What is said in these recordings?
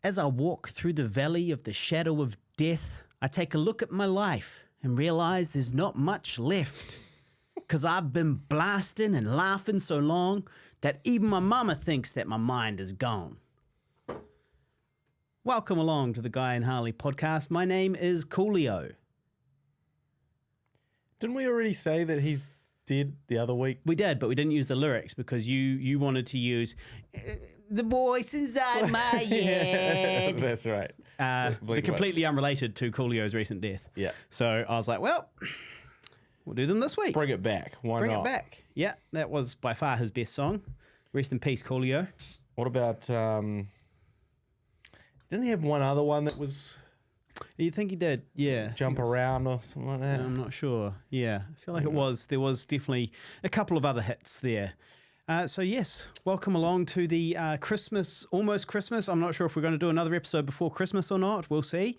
As I walk through the valley of the shadow of death, I take a look at my life and realize there's not much left. 'Cause I've been blasting and laughing so long that even my mama thinks that my mind is gone. Welcome along to the Guy and Harley podcast. My name is Coolio. Didn't we already say that he's dead the other week? We did, but we didn't use the lyrics because you wanted to use the voice inside my head. That's right. They're completely unrelated to Coolio's recent death. Yeah. So I was like, well, we'll do them this week. Bring it back. Why Bring not? it back. Yeah, that was by far his best song. Rest in peace, Coolio. What about, didn't he have one other one that was You think he did? Yeah. Jump Around or something like that? I'm not sure. Yeah, I feel like there was definitely a couple of other hits there. So yes, welcome along to the almost Christmas. I'm not sure if we're going to do another episode before Christmas or not. We'll see.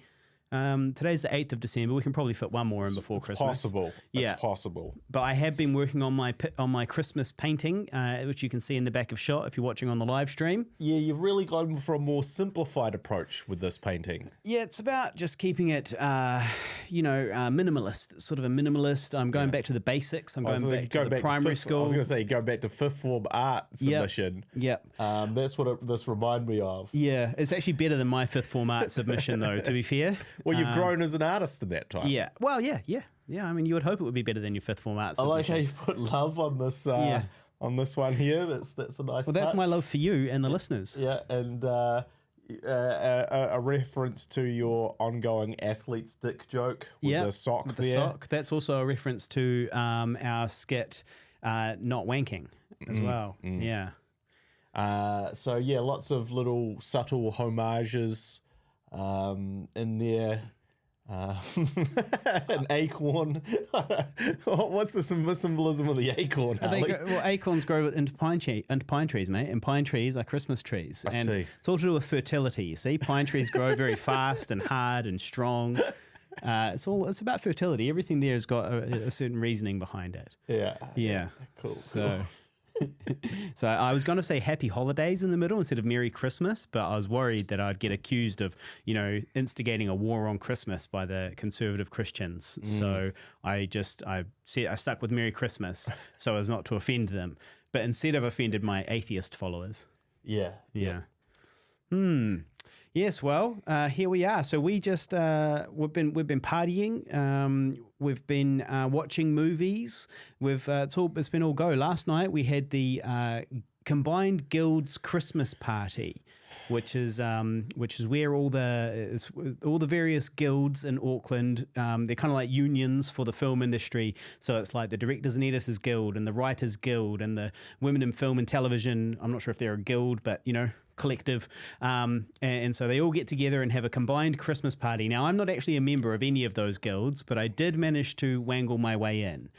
Today's the 8th of December. We can probably fit one more in before Christmas. Possible. Yeah. It's possible. But I have been working on my Christmas painting, which you can see in the back of shot if you're watching on the live stream. Yeah, you've really gone for a more simplified approach with this painting. Yeah, it's about just keeping it, minimalist, sort of a minimalist. I'm going back to the basics. I'm going back to the primary school. I was going to say, go back to fifth form art submission. Yep. That's what this reminded me of. Yeah, it's actually better than my fifth form art submission, though, to be fair. Well, you've grown as an artist in that time. Yeah. Well, yeah. I mean, you would hope it would be better than your fifth form art submission. I like how you put love on this on this one here. That's a nice. Well, that's touch. my love for you and the listeners. Yeah, and a reference to your ongoing athlete's dick joke with the sock with there. The sock. That's also a reference to our skit, Not Wanking, as well. Yeah. So yeah, lots of little subtle homages in there. An acorn. What's the symbolism of the acorn? Acorns grow into pine trees, mate. And pine trees are Christmas trees. I and see. It's all to do with fertility. You see, pine trees grow very fast and hard and strong. It's about fertility. Everything there has got a certain reasoning behind it. Yeah. Cool. So I was going to say happy holidays in the middle instead of Merry Christmas, but I was worried that I'd get accused of, instigating a war on Christmas by the conservative Christians. So I stuck with Merry Christmas so as not to offend them, but instead I've offended my atheist followers. Yeah. Yes, well, here we are. So we just we've been partying. We've been watching movies. It's been all go. Last night we had the Combined Guilds Christmas party, which is where all the various guilds in Auckland, they're kind of like unions for the film industry. So it's like the Directors and Editors Guild and the Writers Guild and the Women in Film and Television. I'm not sure if they're a guild, but collective, and so they all get together and have a combined Christmas party. Now, I'm not actually a member of any of those guilds, but I did manage to wangle my way in.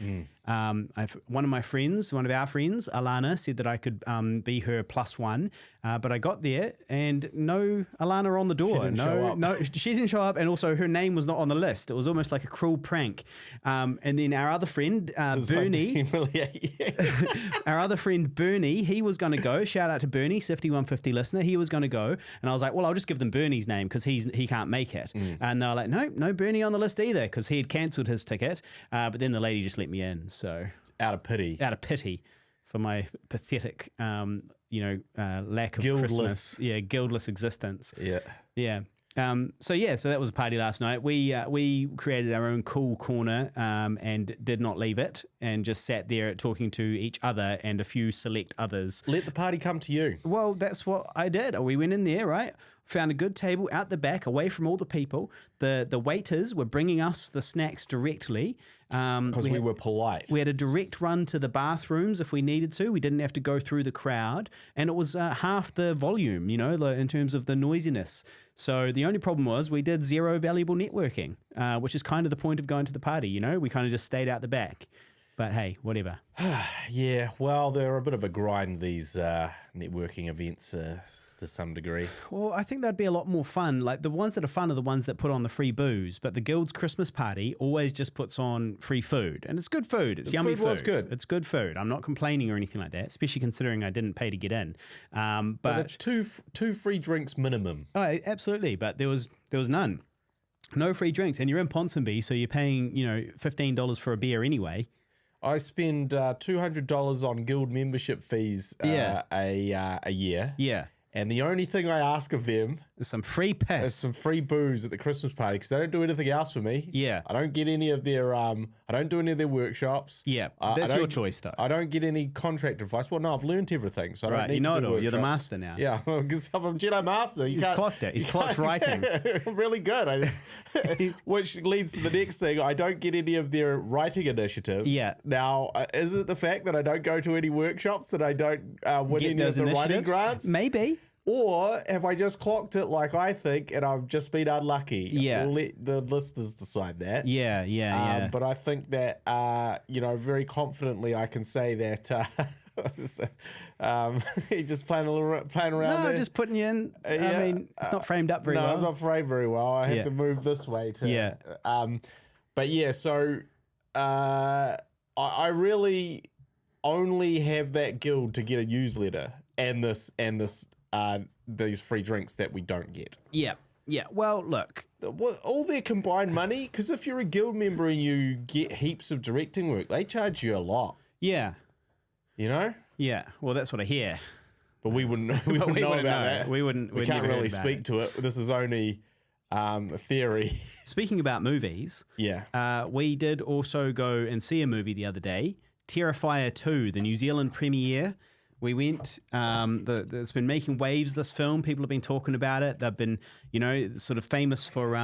One of our friends, Alana, said that I could be her +1, but I got there and no Alana on the door. She didn't show up, and also her name was not on the list. It was almost like a cruel prank. And then our other friend, Bernie, our other friend Bernie, he was going to go. Shout out to Bernie, Sifty 150 listener. He was going to go, and I was like, well, I'll just give them Bernie's name because he can't make it. And they were like, no Bernie on the list either because he had cancelled his ticket. But then the lady just let me in. So out of pity for my pathetic, lack of guildless Christmas. Yeah, guildless existence. Yeah. So that was a party last night. We created our own cool corner and did not leave it and just sat there talking to each other and a few select others. Let the party come to you. Well, that's what I did. We went in there, right? Found a good table out the back, away from all the people. The waiters were bringing us the snacks directly. Because we were polite. We had a direct run to the bathrooms if we needed to. We didn't have to go through the crowd. And it was half the volume, in terms of the noisiness. So the only problem was we did zero valuable networking, which is kind of the point of going to the party, We kind of just stayed out the back. But hey, whatever. Yeah, well, they're a bit of a grind, these networking events to some degree. Well, I think that'd be a lot more fun. Like the ones that are fun are the ones that put on the free booze, but the Guild's Christmas party always just puts on free food. And it's good food. It's yummy food. Was good. It's good food. I'm not complaining or anything like that, especially considering I didn't pay to get in. But two free drinks minimum. Oh, absolutely. But there was none. No free drinks. And you're in Ponsonby, so you're paying, $15 for a beer anyway. I spend $200 on Guild membership fees a year. Yeah. And the only thing I ask of them There's some free piss. is some free booze at the Christmas party because they don't do anything else for me. Yeah. I don't get any of their I don't do any of their workshops. Yeah. That's your choice, though. I don't get any contract advice. Well, no, I've learned everything, so I don't need you know to it do all. workshops. You're the master now. Yeah, because I'm a Jedi Master. He's clocked it. He's clocked writing. I'm really good. Which leads to the next thing. I don't get any of their writing initiatives. Yeah. Now, is it the fact that I don't go to any workshops that I don't win Get any of those the writing initiatives? grants? Maybe. Or have I just clocked it like I think and I've just been unlucky? Yeah. We'll let the listeners decide that. Yeah. But I think that, very confidently I can say that he just playing around No, there. just putting you in. I mean, it's not framed up very well. No, it's not framed very well. I have Yeah. to move this way to. Yeah. But yeah, so I really only have that guild to get a newsletter and these free drinks that we don't get. Yeah. Well, look. All their combined money, because if you're a guild member and you get heaps of directing work, they charge you a lot. Yeah. You know? Yeah. Well, that's what I hear. But we wouldn't know about that. We wouldn't. We we'd can't never heard really about speak it. to it. This is only a theory. Speaking about movies, we did also go and see a movie the other day, Terrifier 2, the New Zealand premiere. We went, it's been making waves, this film. People have been talking about it. They've been, sort of famous for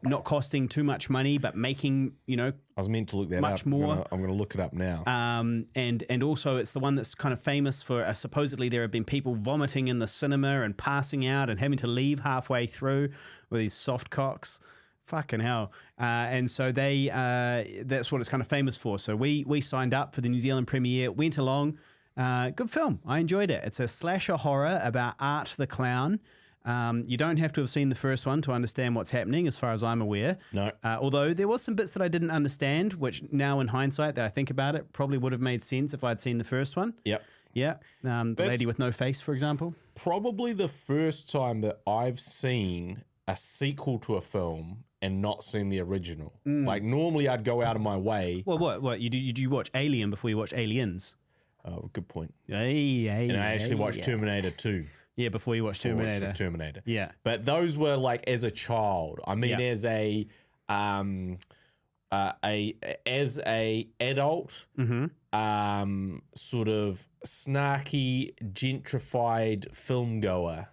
not costing too much money, but making, I was meant to look that much up. more. I'm going to look it up now. And also it's the one that's kind of famous for, supposedly there have been people vomiting in the cinema and passing out and having to leave halfway through with these soft cocks. Fucking hell. And so that's what it's kind of famous for. So we signed up for the New Zealand premiere, went along. Good film. I enjoyed it. It's a slasher horror about Art the Clown. You don't have to have seen the first one to understand what's happening, as far as I'm aware. No. Although there was some bits that I didn't understand, which now in hindsight that I think about it, probably would have made sense if I'd seen the first one. Yep. Yeah. The lady with no face, for example. Probably the first time that I've seen a sequel to a film and not seen the original. Like normally I'd go out of my way. Well, what? You watch Alien before you watch Aliens? Oh, good point. Hey, And I actually watched Terminator 2. Yeah, before you watch Terminator. Terminator. Yeah. But those were like as a child. I mean, as a adult, sort of snarky, gentrified film goer.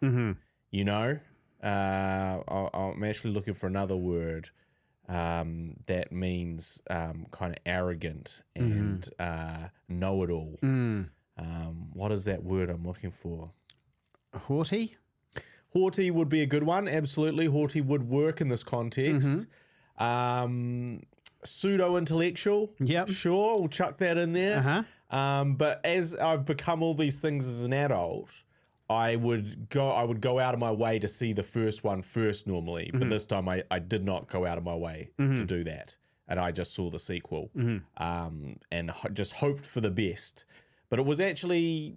You know, I'm actually looking for another word that means kind of arrogant and know-it-all. What is that word I'm looking for? Haughty? Haughty would be a good one. Absolutely. Haughty would work in this context. Pseudo-intellectual. Yep. Sure, we'll chuck that in there. But as I've become all these things as an adult, I would go out of my way to see the first one first normally. But this time I did not go out of my way to do that. And I just saw the sequel and just hoped for the best. But it was actually...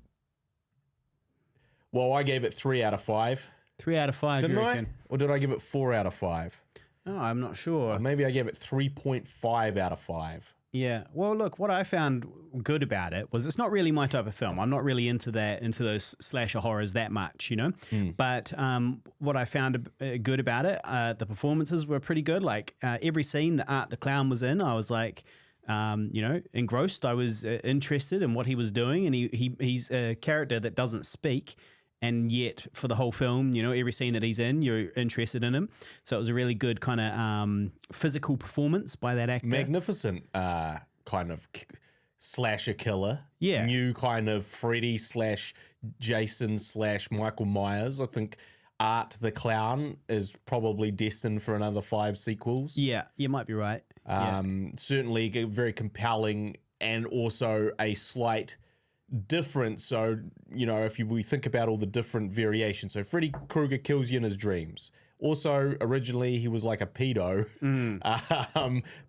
Well, I gave it 3 out of 5. 3 out of 5, Didn't you I? reckon? Or did I give it 4 out of 5? Oh, I'm not sure. Maybe I gave it 3.5 out of 5. Yeah. Well, look, what I found good about it was it's not really my type of film. I'm not really into those slasher horrors that much, But what I found good about it, the performances were pretty good. Like every scene that Art the Clown was in, I was like, engrossed. I was interested in what he was doing, and he's a character that doesn't speak. And yet, for the whole film, every scene that he's in, you're interested in him. So it was a really good kind of physical performance by that actor. Magnificent kind of slasher killer. Yeah. New kind of Freddy / Jason / Michael Myers. I think Art the Clown is probably destined for another 5 sequels. Yeah, you might be right. Certainly a very compelling and also a slight difference. So, you know, if we think about all the different variations. So Freddy Krueger kills you in his dreams. Also, originally, he was like a pedo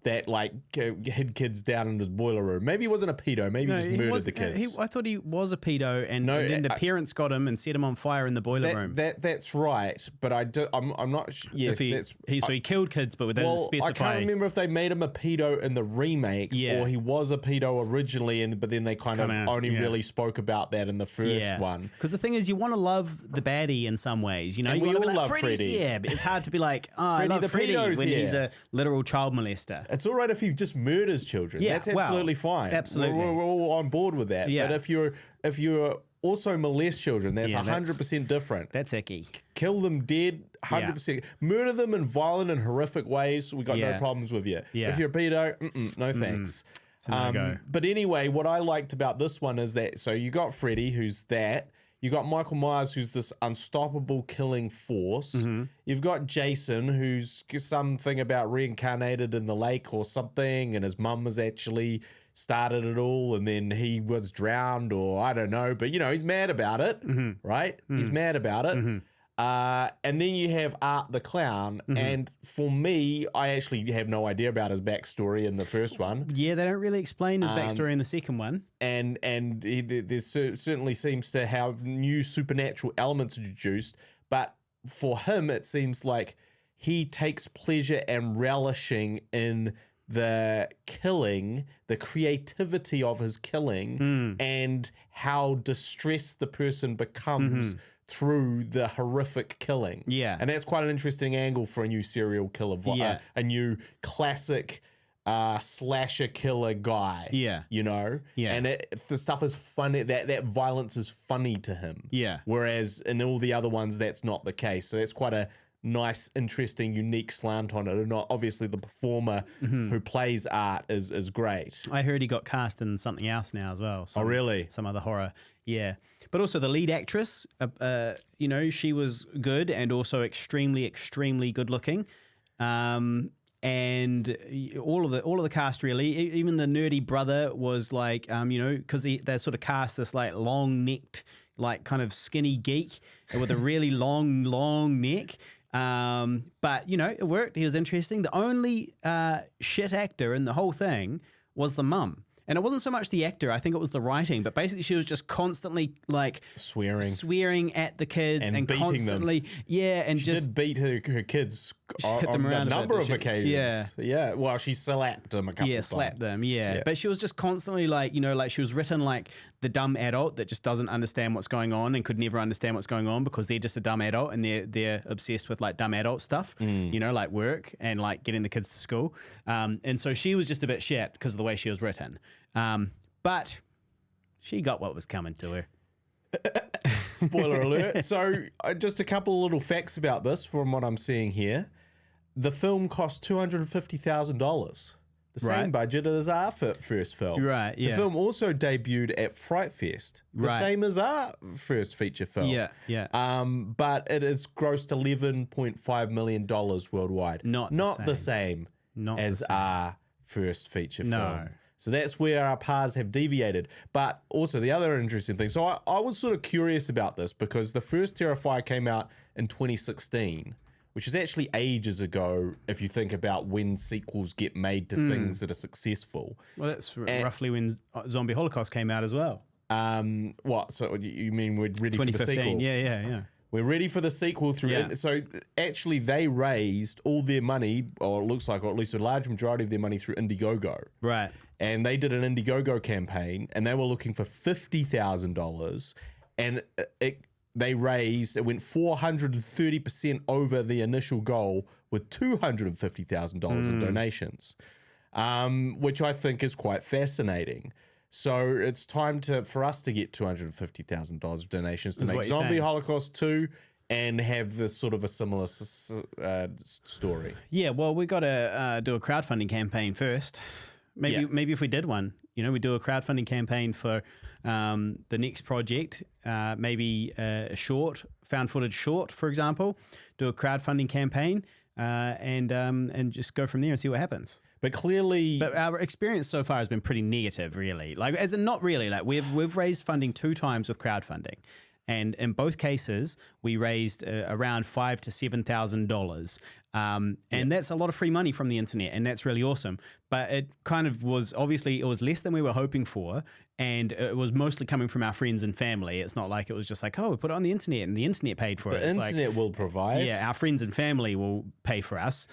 that like hid kids down in his boiler room. Maybe he wasn't a pedo. Maybe he just murdered the kids. I thought he was a pedo, and then the parents got him and set him on fire in the boiler room. That's right, but I'm not. Yes, so he killed kids, but they didn't specify. I can't remember if they made him a pedo in the remake, or he was a pedo originally, but then they kind of only really spoke about that in the first one. Because the thing is, you want to love the baddie in some ways, you know. And you we all love love Freddy. Yeah, but it's hard to be like, I love Freddy when he's a literal child molester. It's all right if he just murders children. Yeah, that's absolutely fine. Absolutely, we're all on board with that. Yeah. But if you're also molest children, that's 100% different. That's icky. Kill them dead, 100%. Murder them in violent and horrific ways. We got no problems with you. Yeah. If you're a pedo, no thanks. It's a no-go. But anyway, what I liked about this one is that so you got Freddy, who's that. You got Michael Myers, who's this unstoppable killing force. You've got Jason, who's something about reincarnated in the lake or something, and his mum was actually started it all, and then he was drowned, or I don't know, but you know, he's mad about it, right? He's mad about it. And then you have Art the Clown, and for me, I actually have no idea about his backstory in the first one. Yeah, they don't really explain his backstory in the second one. And there certainly seems to have new supernatural elements introduced, but for him, it seems like he takes pleasure and relishing in the killing, the creativity of his killing, and how distressed the person becomes through the horrific killing. Yeah. And that's quite an interesting angle for a new serial killer, a new classic slasher killer guy. Yeah. You know? Yeah. And the stuff is funny, that violence is funny to him. Yeah. Whereas in all the other ones, that's not the case. So that's quite a nice, interesting, unique slant on it. And obviously the performer who plays Art is great. I heard he got cast in something else now as well. Oh, really? Some other horror. Yeah. But also the lead actress, you know, she was good and also extremely, extremely good looking. And all of the cast really, even the nerdy brother was like, you know, because they sort of cast this like long necked, like kind of skinny geek with a really long neck. But you know, it worked. He was interesting. The only shit actor in the whole thing was the mum. And it wasn't so much the actor, I think it was the writing, but basically she was just constantly like swearing at the kids and beating constantly them. Yeah, and she did beat her kids on a number of occasions. Yeah. Well, she slapped them a couple of times. Slapped them. Yeah. But she was just constantly like, you know, like she was written like the dumb adult that just doesn't understand what's going on and could never understand what's going on because they're just a dumb adult and they're obsessed with like dumb adult stuff, you know, like work and like getting the kids to school. And so she was just a bit shit because of the way she was written. But she got what was coming to her. Spoiler alert. So just a couple of little facts about this from what I'm seeing here. The film cost $250,000. The same budget as our first film. Right, yeah. The film also debuted at Fright Fest. The same as our first feature film. Yeah. But it has grossed $11.5 million worldwide. Not the same as our first feature film. So that's where our paths have deviated. But also the other interesting thing. So I was sort of curious about this because the first Terrifier came out in 2016, which is actually ages ago if you think about when sequels get made to things that are successful. Well, that's roughly when Zombie Holocaust came out as well. What? So you mean we're ready for the sequel? Yeah. We're ready for the sequel through it. So actually they raised all their money, or it looks like, or at least a large majority of their money through Indiegogo. Right. And they did an Indiegogo campaign and they were looking for $50,000 and they went 430% over the initial goal with $250,000 in donations, which I think is quite fascinating. So it's time for us to get $250,000 of donations to make Zombie Holocaust 2 and have this sort of a similar story. Yeah, well, we got to do a crowdfunding campaign first. Maybe if we did one, you know, we do a crowdfunding campaign for the next project, maybe a short, found footage short, for example, do a crowdfunding campaign, and just go from there and see what happens. But clearly, But our experience so far has been pretty negative, really. Like, as in not really. Like, we've raised funding 2 times with crowdfunding, and in both cases, we raised around $5,000 to $7,000. And that's a lot of free money from the internet, and that's really awesome. But it kind of was, obviously, it was less than we were hoping for, and it was mostly coming from our friends and family. It's not like it was just like, oh, we put it on the internet and the internet paid for it. the internet will provide. Yeah, our friends and family will pay for us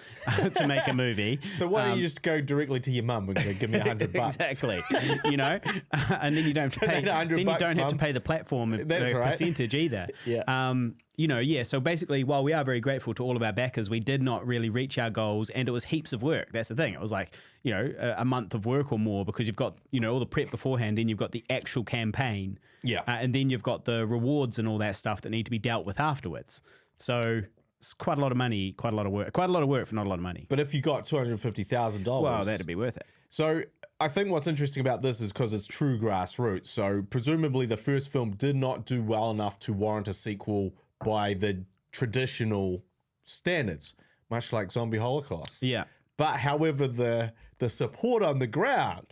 to make a movie. So why don't you just go directly to your mum and go, give me $100 bucks? Exactly. And then you don't have to pay. $100 Then you don't have to Mum. pay the platform That's right. percentage either. Yeah. So basically, while we are very grateful to all of our backers, we did not really reach our goals, and it was heaps of work. That's the thing. It was like, a month of work or more, because you've got, all the prep beforehand, then you've got the actual campaign. Yeah. And then you've got the rewards and all that stuff that need to be dealt with afterwards. So it's quite a lot of money, quite a lot of work for not a lot of money. But if you got $250,000, Well, that'd be worth it. So I think what's interesting about this is because it's true grassroots. So presumably the first film did not do well enough to warrant a sequel by the traditional standards, much like Zombie Holocaust. Yeah. But however, the support on the ground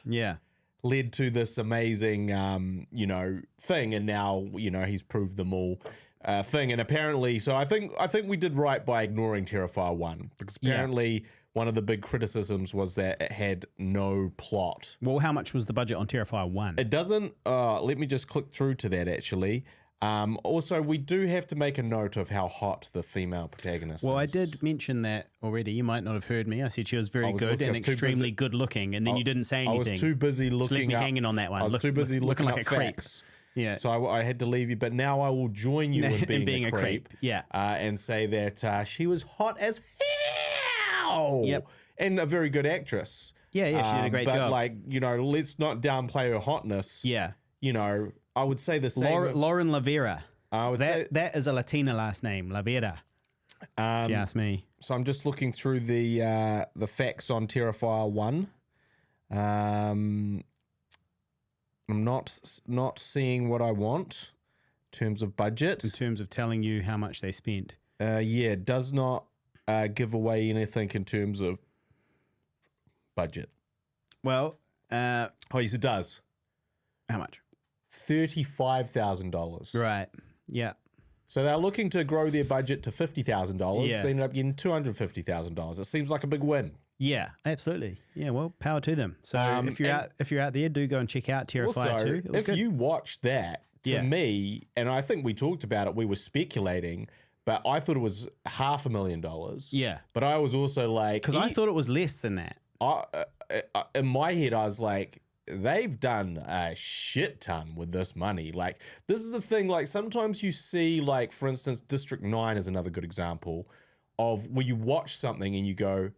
led to this amazing, thing, and now he's proved them all thing. And apparently, so I think we did right by ignoring Terrifier 1, because apparently one of the big criticisms was that it had no plot. Well, how much was the budget on Terrifier 1? It doesn't. Let me just click through to that actually. Also, we do have to make a note of how hot the female protagonist is. Well, I did mention that already. You might not have heard me. I said she was very good and extremely good looking, and then you didn't say anything. I was too busy looking up. Hanging on that one. I was too busy looking like up a creep. facts. Yeah. So I had to leave you, but now I will join you in being a creep. Yeah. And say that she was hot as hell. Yep. And a very good actress. Yeah, she did a great job. But let's not downplay her hotness. Yeah. I would say the same. Lauren Lavera. I would say that is a Latina last name, Lavera. If you ask me. So I'm just looking through the facts on Terrifier 1. I'm not seeing what I want in terms of budget. In terms of telling you how much they spent. It does not give away anything in terms of budget. Well, yes, it does. How much? $35,000. Right. Yeah. So they're looking to grow their budget to $50,000. Yeah. They ended up getting $250,000. It seems like a big win. Yeah, absolutely. Yeah, well, power to them. So if you're out there, do go and check out Terrifier also, 2. It was if good. you watch that, to me, and I think we talked about it, we were speculating, but I thought it was $500,000. Yeah. But I was also like, because I thought it was less than that. In my head, I was like, they've done a shit ton with this money. Like, this is the thing, like, sometimes you see, like, for instance, District 9 is another good example of where you watch something and you go,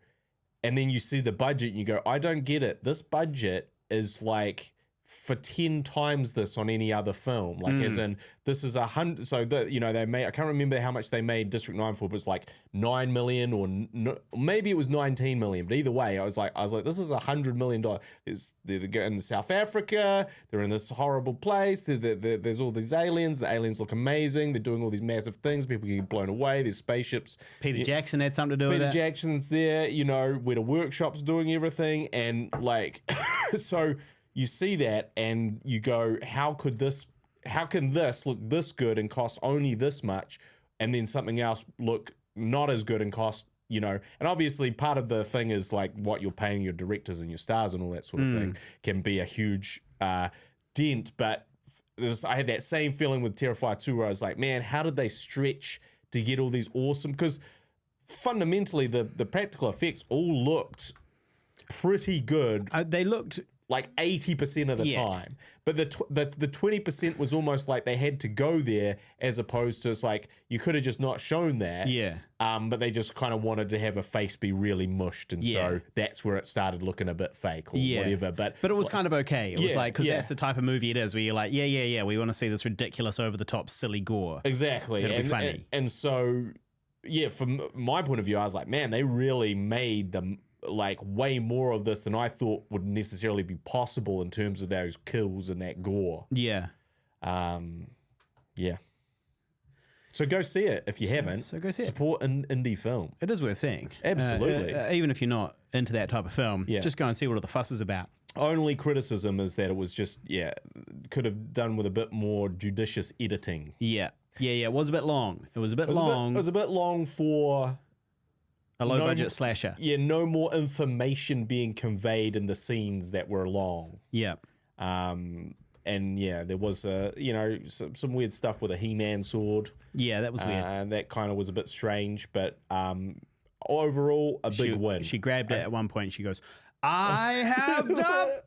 and then you see the budget and you go, I don't get it. This budget is like for 10 times this on any other film. Like, as in, this is 100. So they made, I can't remember how much they made District 9 for, but it's like 9 million or maybe it was 19 million. But either way, I was like, this is $100 million. They're in South Africa. They're in this horrible place. There's all these aliens. The aliens look amazing. They're doing all these massive things. People get blown away. There's spaceships. Peter Jackson had something to do with that. Peter Jackson's there, where the workshop's doing everything. And like, so you see that and you go, how can this look this good and cost only this much, and then something else look not as good and cost, and obviously part of the thing is like what you're paying your directors and your stars and all that sort of thing can be a huge dent. But I had that same feeling with Terrifier 2 where I was like, man, how did they stretch to get all these awesome, because fundamentally the practical effects all looked pretty good. They looked like 80% of the time, but the 20% was almost like they had to go there, as opposed to it's like you could have just not shown that. But they just kind of wanted to have a face be really mushed, and so that's where it started looking a bit fake or whatever. But it was kind of okay. It was like, because that's the type of movie it is, where you're like, we want to see this ridiculous, over the top, silly gore. Exactly, it'll be funny. And so from my point of view, I was like, man, they really made them like way more of this than I thought would necessarily be possible in terms of those kills and that gore. So go see it if you haven't. So go see it. Support an indie film. It is worth seeing. Absolutely. Even if you're not into that type of film, just go and see what all the fuss is about. Only criticism is that it was just, could have done with a bit more judicious editing. Yeah. It was a bit long. It was a bit long. It was a bit long for a low-budget slasher. Yeah, no more information being conveyed in the scenes that were long. Yeah. And there was some weird stuff with a He-Man sword. Yeah, that was weird. And that kind of was a bit strange, but overall a big win. She grabbed it at one point. She goes, "I have the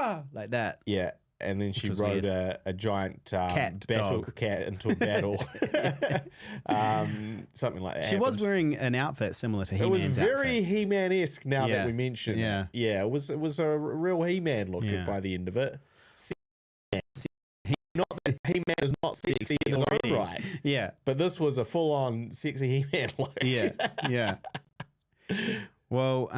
power!" Like that. Yeah. And then she rode a giant cat into a battle. Something like that. She was wearing an outfit similar to He-Man's. It was very He-Man-esque now that we mention it. Yeah, it was a real He-Man look by the end of it. Not that He-Man is not sexy in his own right. Yeah. But this was a full-on sexy He-Man look. Yeah. Well,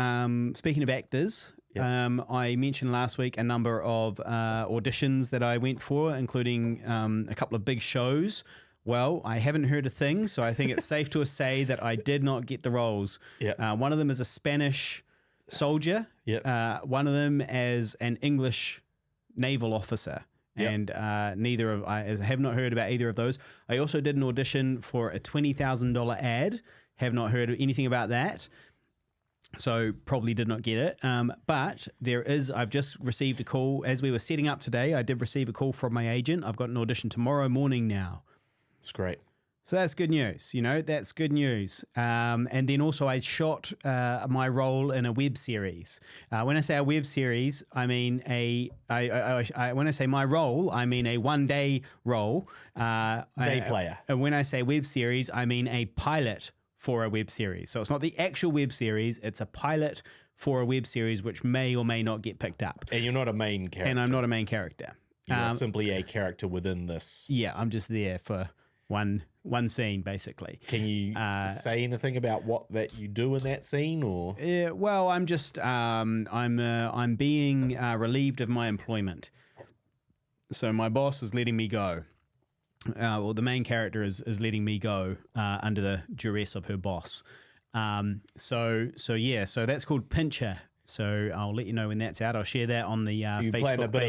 speaking of actors... I mentioned last week a number of auditions that I went for, including a couple of big shows. Well, I haven't heard a thing, so I think it's safe to say that I did not get the roles. One of them is a Spanish soldier, one of them as an English naval officer. And I have not heard about either of those. I also did an audition for a $20,000 ad. Have not heard anything about that. So probably did not get it. But I've just received a call. As we were setting up today, I did receive a call from my agent. I've got an audition tomorrow morning now. It's great. So that's good news. That's good news. And then also I shot my role in a web series. When I say a web series, I mean when I say my role, I mean a one-day role. Day player. And when I say web series, I mean a pilot for a web series. So it's not the actual web series, it's a pilot for a web series which may or may not get picked up. And you're not a main character. And I'm not a main character. You're simply a character within this. Yeah, I'm just there for one scene basically. Can you say anything about what that you do in that scene, or? Well, I'm just I'm being relieved of my employment. So my boss is letting me go. The main character is letting me go under the duress of her boss. So that's called Pincher. So I'll let you know when that's out. I'll share that on the Facebook playing a bit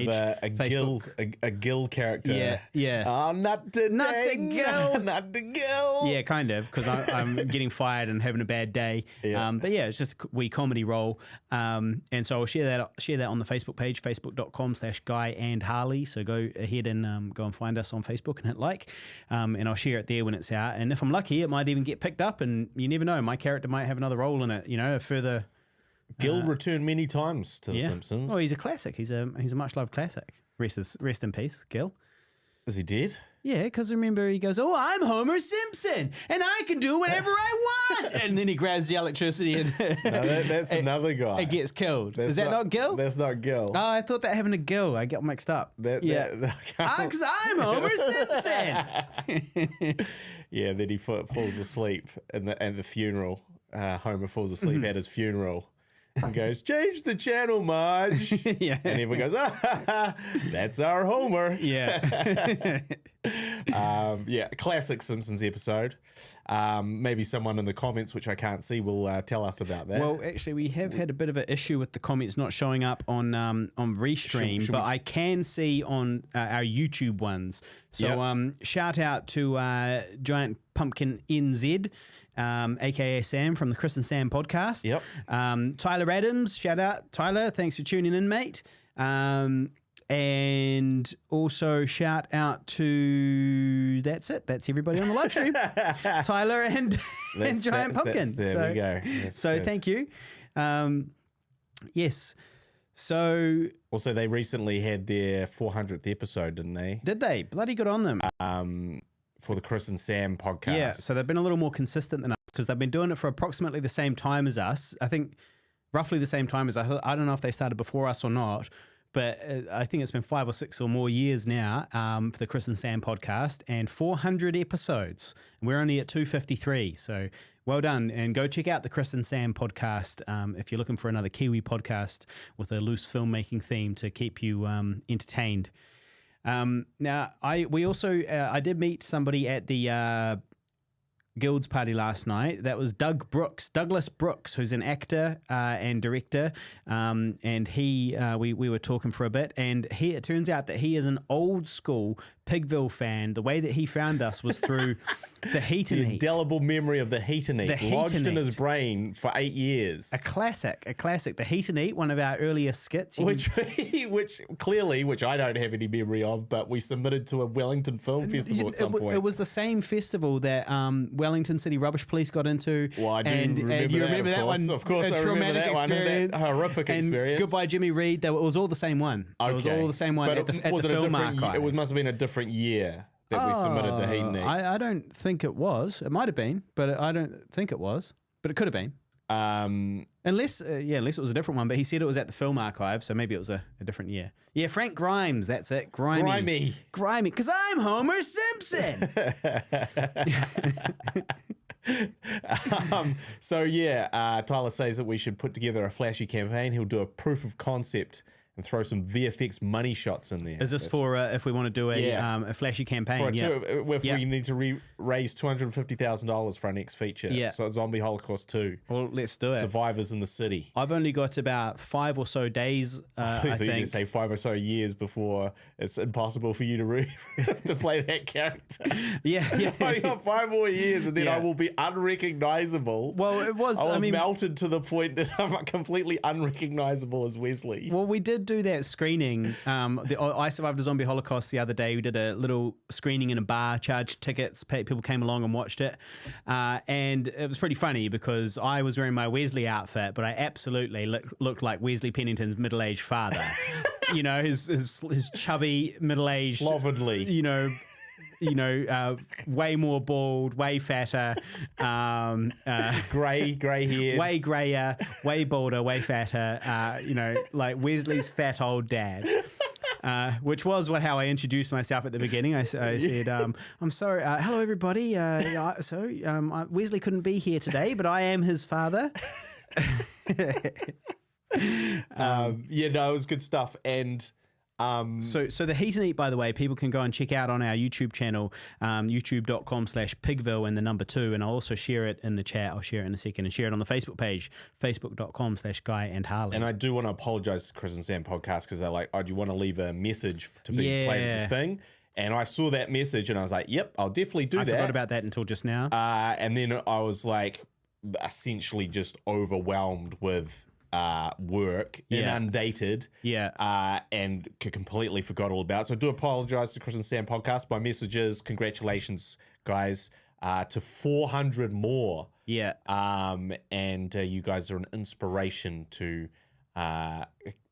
page. of a Gil character. Yeah. Oh, not today, Gil. not the Gil. Yeah, kind of, because I'm getting fired and having a bad day. Yeah. But yeah, it's just a wee comedy role. And so I'll share that on the Facebook page, facebook.com/Guy and Harley. So go ahead and go and find us on Facebook and hit like. And I'll share it there when it's out. And if I'm lucky, it might even get picked up. And you never know, my character might have another role in it. A further. Gil returned many times to The Simpsons. Oh, he's a classic. He's a much loved classic. Rest in peace, Gil. Is he dead? Yeah, because remember he goes, "Oh, I'm Homer Simpson, and I can do whatever I want." And then he grabs the electricity and that's another guy. It gets killed. Is that not Gil? That's not Gil. Oh, I thought that happened to Gil. I got mixed up. Because I'm Homer Simpson. Yeah, then he falls asleep at the funeral. Homer falls asleep at his funeral. And goes, "Change the channel, Marge." Yeah. And everyone goes, "That's our Homer." Yeah. Classic Simpsons episode. Maybe someone in the comments, which I can't see, will tell us about that. Well, actually, we have had a bit of an issue with the comments not showing up on Restream, but I can see on our YouTube ones. So shout out to Giant Pumpkin NZ. AKA Sam from the Chris and Sam podcast. Yep. Tyler Adams, shout out Tyler, thanks for tuning in, mate. And also shout out to that's everybody on the live stream. Tyler and Giant Pumpkin. There we go. So thank you. Yes. So also they recently had their 400th episode, didn't they? Did they? Bloody good on them. For the Chris and Sam podcast. Yeah, so they've been a little more consistent than us because they've been doing it for approximately the same time as us. I think roughly the same time as us. I don't know if they started before us or not, but I think it's been 5 or 6 or more years now for the Chris and Sam podcast, and 400 episodes. And we're only at 253, so well done. And go check out the Chris and Sam podcast if you're looking for another Kiwi podcast with a loose filmmaking theme to keep you entertained. Now, I did meet somebody at the Guild's party last night. That was Douglas Brooks, who's an actor and director, and we were talking for a bit, and it turns out that he is an old school Pigville fan. The way that he found us was through the Heat and Eat. Indelible memory of the Heat and Eat, lodged in his brain for 8 years. A classic. The Heat and Eat, one of our earliest skits. Which I don't have any memory of, but we submitted to a Wellington Film Festival at some point. It was the same festival that Wellington City Rubbish Police got into. Well, I do remember that one. Of course, I remember that one. That horrific experience. Goodbye, Jimmy Reed. It was all the same one. Okay. It was all the same one at the film archive. It must have been a different year that we submitted the Heat and Eat. I don't think it was. It might have been, but I don't think it was. But it could have been. Unless it was a different one. But he said it was at the film archive, so maybe it was a different year. Yeah, Frank Grimes. That's it. Grimy. Because I'm Homer Simpson. Tyler says that we should put together a flashy campaign. He'll do a proof of concept and throw some VFX money shots in there. Is this for if we want to do a flashy campaign? We need to raise $250,000 for our next feature. Yeah. So Zombie Holocaust 2. Well, let's do it. Survivors in the City. I've only got about 5 or so days, I think. You say 5 or so years before it's impossible for you to play that character. Yeah. I got 5 more years and then I will be unrecognizable. Well, it was... I melted to the point that I'm completely unrecognizable as Wesley. Well, we did do that screening. I Survived a Zombie Holocaust the other day. We did a little screening in a bar, charged tickets. People came along and watched it. And it was pretty funny because I was wearing my Wesley outfit, but I absolutely looked like Wesley Pennington's middle-aged father. His chubby, middle-aged... Slovenly. Way more bald, way fatter, grey hair, way grayer, way balder, way fatter, like Wesley's fat old dad. Which was how I introduced myself at the beginning. I said, I'm sorry, hello everybody. Wesley couldn't be here today, but I am his father. It was good stuff. And so the Heat and Eat, by the way, people can go and check out on our YouTube channel, youtube.com/Pigville and the number 2, and I'll also share it in the chat. I'll share it in a second, and share it on the Facebook page, facebook.com/Guy and Harley. And I do want to apologize to Chris and Sam podcast because they're like, oh, do you want to leave a message to be played with this thing? And I saw that message and I was like, yep, I'll definitely do that. I forgot about that until just now. And then I was like, essentially just overwhelmed with work, inundated, and completely forgot all about it. So I do apologize to Chris and Sam podcast. My message is congratulations, guys, to 400 more. Yeah. And you guys are an inspiration to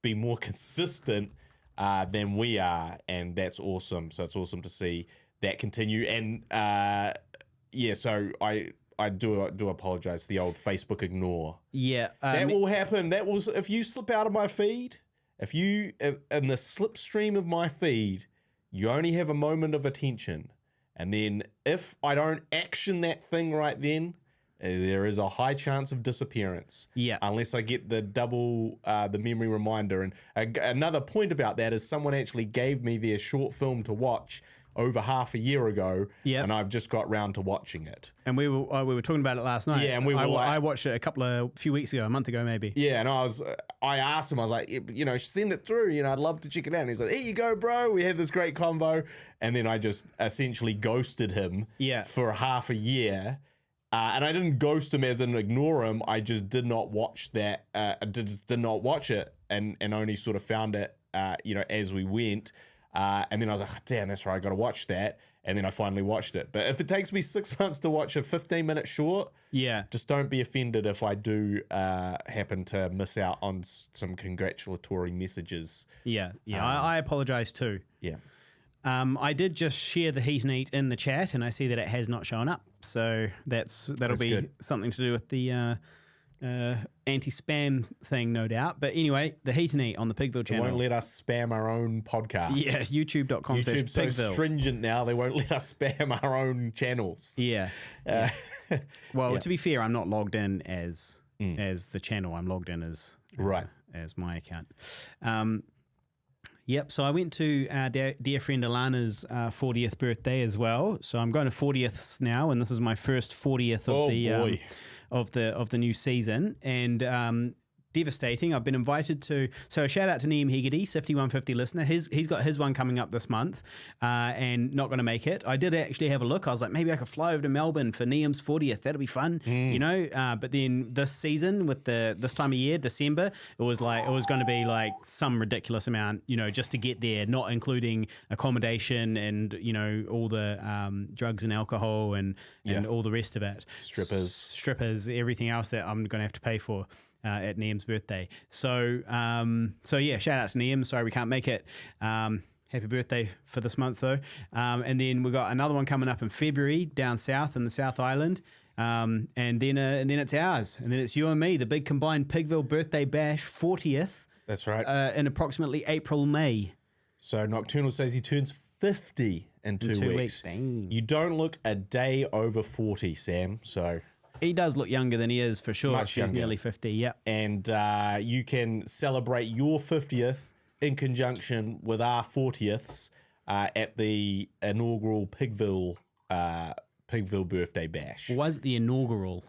be more consistent than we are, and that's awesome. So it's awesome to see that continue. And so I do apologize. The old Facebook ignore. Yeah, that will happen. That was if you slip out of my feed. If you in the slipstream of my feed, you only have a moment of attention, and then if I don't action that thing right then, there is a high chance of disappearance. Yeah, unless I get the the memory reminder. And another point about that is someone actually gave me their short film to watch over half a year ago, and I've just got round to watching it. And we were talking about it last night. Yeah, and I watched it a few weeks ago, a month ago maybe. Yeah, and I asked him, I was like, send it through. I'd love to check it out. And he's like, here you go, bro. We had this great combo, and then I just essentially ghosted him. For half a year. And I didn't ghost him as in ignore him. I just did not watch that. Did not watch it, and only sort of found it, as we went. And then I was like, oh, damn, that's right, I got to watch that. And then I finally watched it. But if it takes me 6 months to watch a 15-minute short, just don't be offended if I do happen to miss out on some congratulatory messages. I apologize too. I did just share the Heat and Eat in the chat, and I see that it has not shown up. So that'll be good. Something to do with the anti-spam thing, no doubt. But anyway, the Heat and Eat on the Pigville channel. They won't let us spam our own podcast. Yeah, youtube.com/Pigville. YouTube's so stringent now, they won't let us spam our own channels. Well, to be fair, I'm not logged in as the channel. I'm logged in as as my account. Yep. So I went to our dear friend Alana's 40th birthday as well. So I'm going to 40ths now, and this is my first 40th of the new season. And devastating. I've been invited to, so a shout out to Liam Hegarty, 5150 listener. He's got his one coming up this month and not going to make it. I did actually have a look. I was like, maybe I could fly over to Melbourne for Liam's 40th. That'll be fun, you know. But then this season with this time of year, December, it was going to be like some ridiculous amount, you know, just to get there, not including accommodation and, you know, all the drugs and alcohol and all the rest of it. Strippers, everything else that I'm going to have to pay for. At Niam's birthday. So yeah, shout out to Niam. Sorry we can't make it. Happy birthday for this month though. And then we got another one coming up in February down south in the South Island. And then it's ours. And then it's you and me, the big combined Pigville birthday bash 40th. That's right. In approximately April, May. So Nocturnal says he turns 50 in two weeks. Dang. You don't look a day over 40, Sam. So he does look younger than he is for sure. Much He's younger. nearly 50, yep. And you can celebrate your 50th in conjunction with our 40ths at the inaugural Pigville birthday bash. Why is it the inaugural?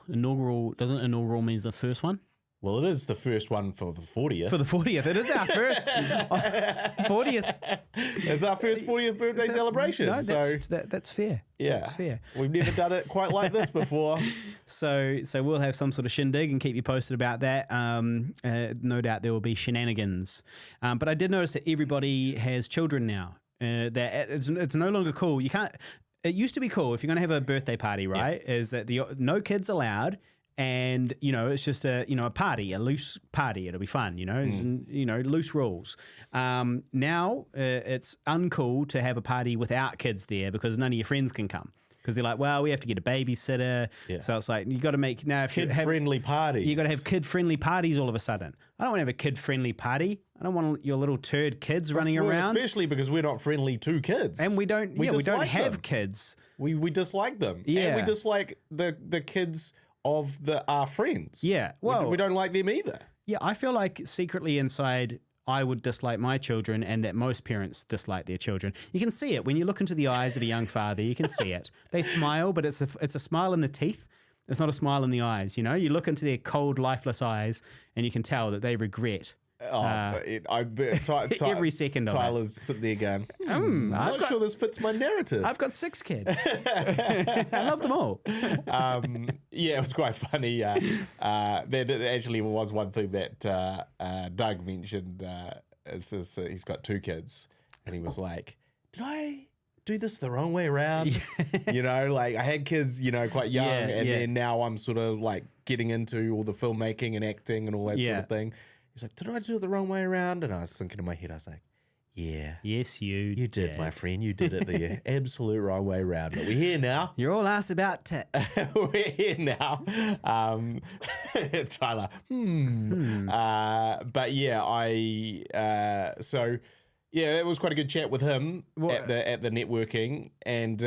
Doesn't inaugural means the first one? Well, it is the first one for the 40th. For the 40th. It is our first 40th. It's our first 40th birthday celebration. No, so that's fair. yeah, That's fair. We've never done it quite like this before. So we'll have some sort of shindig and keep you posted about that. No doubt there will be shenanigans. But I did notice that everybody has children now. That it's no longer cool. You can't. It used to be cool if you're going to have a birthday party, right? Yeah. Is that no kids allowed. And, you know, it's just a party, a loose party. It'll be fun, you know, loose rules. Now it's uncool to have a party without kids there because none of your friends can come. Because they're like, well, we have to get a babysitter. Yeah. So it's like, you got to make now kid-friendly parties. You got to have kid-friendly parties all of a sudden. I don't want to have a kid-friendly party. I don't want your little turd kids running around. Especially because we're not friendly to kids. And we don't have kids. We dislike them. Yeah. And we dislike the kids of our friends. Yeah. Well, we don't like them either. Yeah, I feel like secretly inside I would dislike my children and that most parents dislike their children. You can see it when you look into the eyes of a young father. You can see it. They smile, but it's a smile in the teeth. It's not a smile in the eyes, you know? You look into their cold, lifeless eyes and you can tell that they regret every second of Tyler's sitting there going, I'm not sure this fits my narrative. I've got 6 kids. I love them all. Yeah, it was quite funny. There actually was one thing that Doug mentioned. He's got 2 kids. And he was like, did I do this the wrong way around? You know, like I had kids, you know, quite young. And then now I'm sort of like getting into all the filmmaking and acting and all that sort of thing. He's like, did I do it the wrong way around? And I was thinking in my head, I was like, yeah. Yes, you did, my friend. You did it the absolute wrong way around. But we're here now. You're all asked about tits. We're here now. Tyler. But yeah, so yeah, it was quite a good chat with him at the networking. And,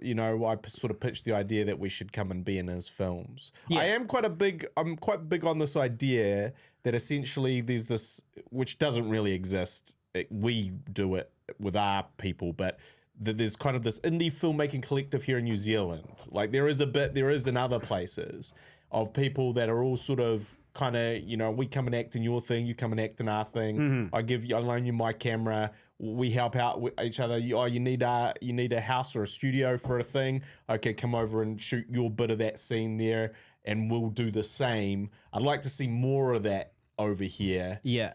you know, I sort of pitched the idea that we should come and be in his films. Yeah. I'm quite big on this idea that essentially there's this, which doesn't really exist. We do it with our people, but there's kind of this indie filmmaking collective here in New Zealand. Like there is in other places of people that are all sort of kind of, you know, we come and act in your thing, you come and act in our thing. I loan you my camera. We help out with each other. You need a house or a studio for a thing. Okay, come over and shoot your bit of that scene there, and we'll do the same. I'd like to see more of that over here. Yeah.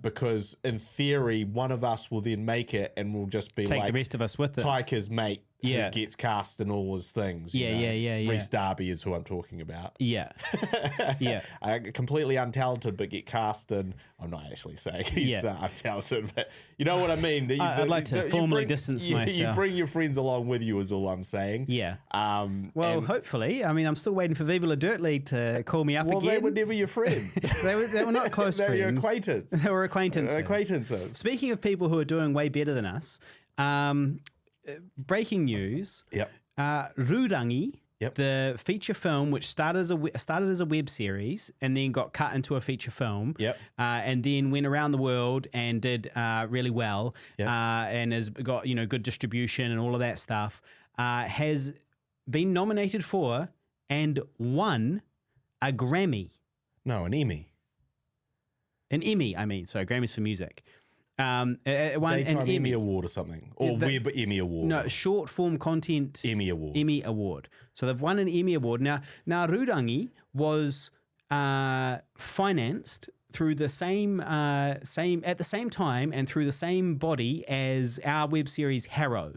Because in theory, one of us will then make it, and we'll just be take the rest of us with it. Tyker's mate. Who gets cast in all his things. Yeah. Reese Darby is who I'm talking about. Yeah. Yeah. Completely untalented, but get cast in. I'm not actually saying he's untalented, but you know what I mean. I'd like to formally distance myself. You bring your friends along with you is all I'm saying. Yeah. Well, hopefully. I mean, I'm still waiting for Viva La Dirt League to call me up again. Well, they were never your friend. they were not close friends. They were your acquaintance. They were acquaintances. Speaking of people who are doing way better than us, breaking news. Yep. Rurangi Yep. The feature film, which started as a web series and then got cut into a feature film, Yep. And then went around the world and did really well, Yep. and has got good distribution and all of that stuff, has been nominated for and won a Grammy. No, an Emmy. An Emmy, I mean. Sorry, Grammys for music. Won Daytime an Emmy Award or something. Or Web Emmy Award. No, short form content Emmy Award. Emmy Award. So they've won an Emmy Award. Now Rurangi was financed through the same at the same time and through the same body as our web series Harrow.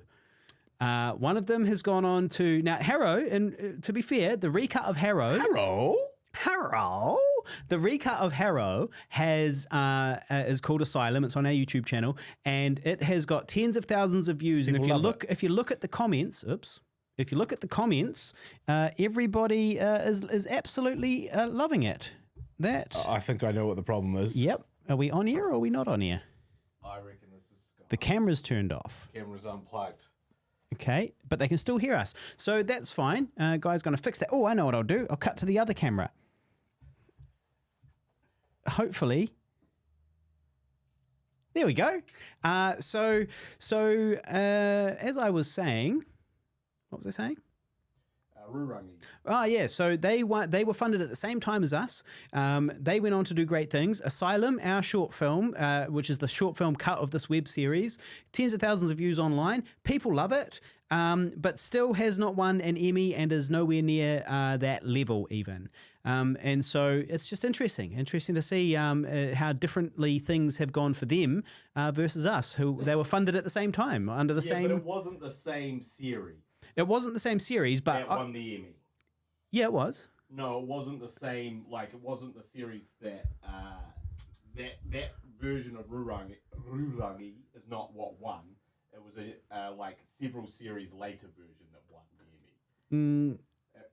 One of them has gone on to now Harrow, and to be fair, the recut of Harrow. The recut of Harrow has is called Asylum. It's on our YouTube channel, and it has got tens of thousands of views. People and if you look at the comments, everybody is absolutely loving it. I think I know what the problem is. Yep. Are we on air or are we not on air? I reckon this is gone. The camera's turned off. Camera's unplugged. Okay, but they can still hear us. So that's fine. Guy's going to fix that. Oh, I know what I'll do. I'll cut to the other camera. Hopefully. There we go. So as I was saying, what was I saying? Rurangi. Oh, yeah. So they were funded at the same time as us. They went on to do great things. Asylum, our short film, which is the short film cut of this web series, tens of thousands of views online. People love it, but still has not won an Emmy and is nowhere near that level even. And so it's just interesting to see how differently things have gone for them versus us, who they were funded at the same time under the same. But it wasn't the same series. It wasn't the same series, but that won the Emmy. Yeah, it was. No, it wasn't the same. Like it wasn't the series that that version of Rurangi is not what won. It was a like several series later version that won the Emmy.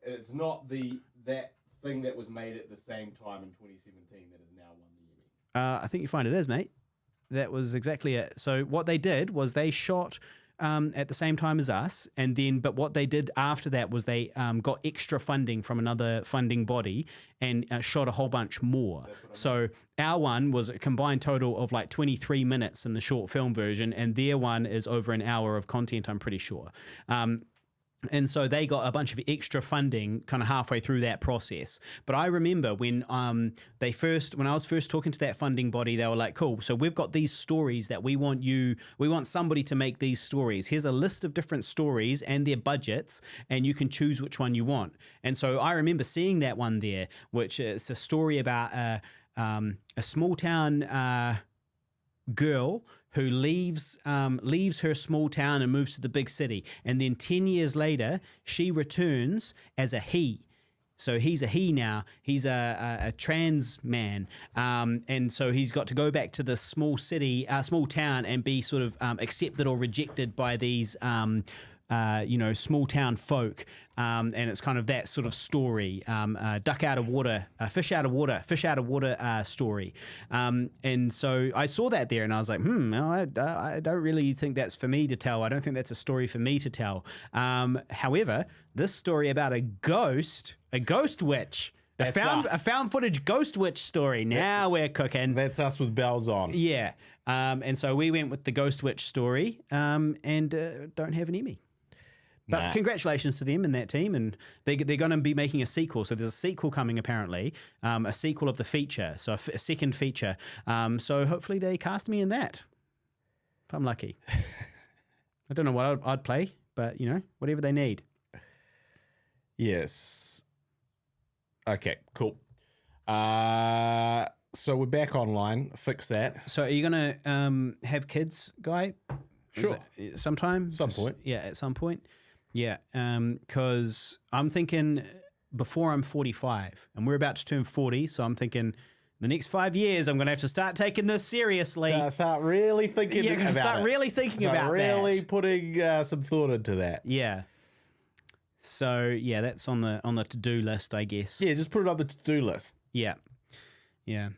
It's not that thing that was made at the same time in 2017 that has now won the Emmy. I think you find it is, mate. That was exactly it. So what they did was they shot at the same time as us, but what they did after that was they got extra funding from another funding body and shot a whole bunch more. So our one was a combined total of like 23 minutes in the short film version, and their one is over an hour of content, I'm pretty sure. And so they got a bunch of extra funding kind of halfway through that process. But I remember when when I was first talking to that funding body, they were like, cool, so we've got these stories that we want somebody to make these stories. Here's a list of different stories and their budgets, and you can choose which one you want. And so I remember seeing that one there, which is a story about a small town girl who leaves her small town and moves to the big city. And then 10 years later, she returns as a he. So he's a he now. He's a trans man. And so he's got to go back to the small town and be sort of accepted or rejected by these small town folk, and it's kind of that sort of story, duck out of water, fish out of water story. And so I saw that there and I was like, no, I don't really think that's for me to tell. I don't think that's a story for me to tell. However, this story about a ghost witch, a found footage ghost witch story. Now we're cooking. That's us with bells on. Yeah. And so we went with the ghost witch story, and don't have an Emmy. But congratulations to them and that team, and they're going to be making a sequel. So there's a sequel coming apparently, a sequel of the feature, so a second feature. So hopefully they cast me in that, if I'm lucky. I don't know what I'd play, but whatever they need. Yes. Okay, cool. So we're back online. Fix that. So are you going to have kids, Guy? Sure. Sometime? Some point. Yeah, at some point. Yeah, because I'm thinking before I'm 45, and we're about to turn 40, so I'm thinking the next 5 years I'm going to have to start taking this seriously. Start really thinking about it. Start really thinking about really that. Putting some thought into that. Yeah. So, yeah, that's on the to-do list, I guess. Yeah, just put it on the to-do list. Yeah. Yeah.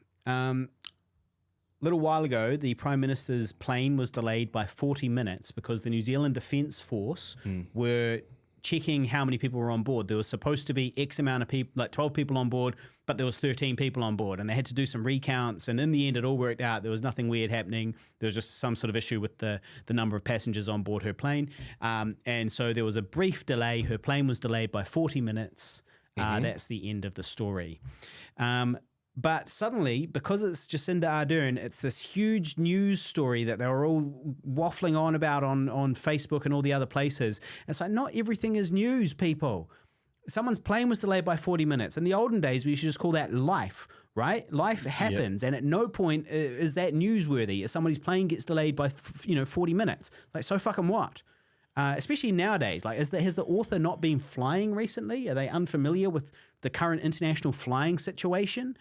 Little while ago, the Prime Minister's plane was delayed by 40 minutes because the New Zealand Defence Force were checking how many people were on board. There was supposed to be X amount of people, like 12 people on board, but there was 13 people on board, and they had to do some recounts. And in the end, it all worked out. There was nothing weird happening. There was just some sort of issue with the number of passengers on board her plane. And so there was a brief delay. Her plane was delayed by 40 minutes. That's the end of the story. But suddenly, because it's Jacinda Ardern, it's this huge news story that they were all waffling on about on Facebook and all the other places. And it's like, not everything is news, people. Someone's plane was delayed by 40 minutes. In the olden days, we should just call that life, right? Life happens, and at no point is that newsworthy. If somebody's plane gets delayed by 40 minutes, like, so fucking what? Especially nowadays, like, has the author not been flying recently? Are they unfamiliar with the current international flying situation?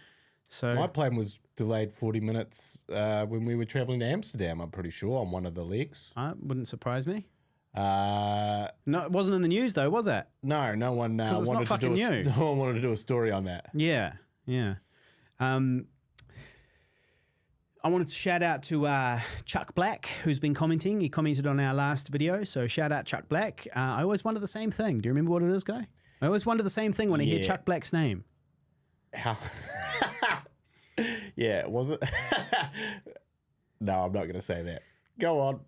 So my plane was delayed 40 minutes when we were traveling to Amsterdam, I'm pretty sure, on one of the legs. Wouldn't surprise me. No, it wasn't in the news though, was it? No, no one wanted to do news. No one wanted to do a story on that. Yeah. I wanted to shout out to Chuck Black, who's been commenting. He commented on our last video, so shout out Chuck Black. I always wonder the same thing. Do you remember what it is, Guy? I always wonder the same thing when I hear Chuck Black's name. How? Yeah, was it? No, I'm not going to say that. Go on.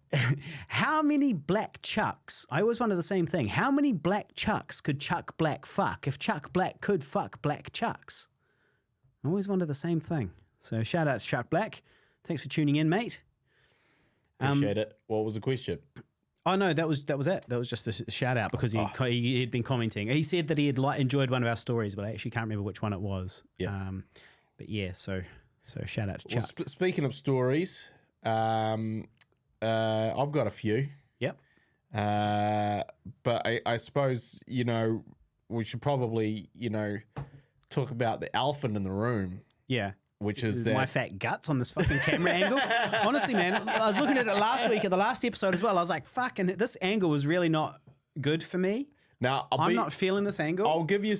How many black Chucks? I always wonder the same thing. How many black Chucks could Chuck Black fuck if Chuck Black could fuck black Chucks? I always wonder the same thing. So shout out to Chuck Black. Thanks for tuning in, mate. Appreciate it. What was the question? Oh, no, that was it. That was just a shout out because he'd been commenting. He said that he had enjoyed one of our stories, but I actually can't remember which one it was. Yeah. But yeah, so shout out to Chuck. Well, speaking of stories, I've got a few. Yep. But I suppose, we should probably, talk about the elephant in the room. Yeah. Which is that my fat guts on this fucking camera angle. Honestly, man, I was looking at it last week at the last episode as well. I was like, fucking, this angle was really not good for me. Now, I'm not feeling this angle. I'll give you,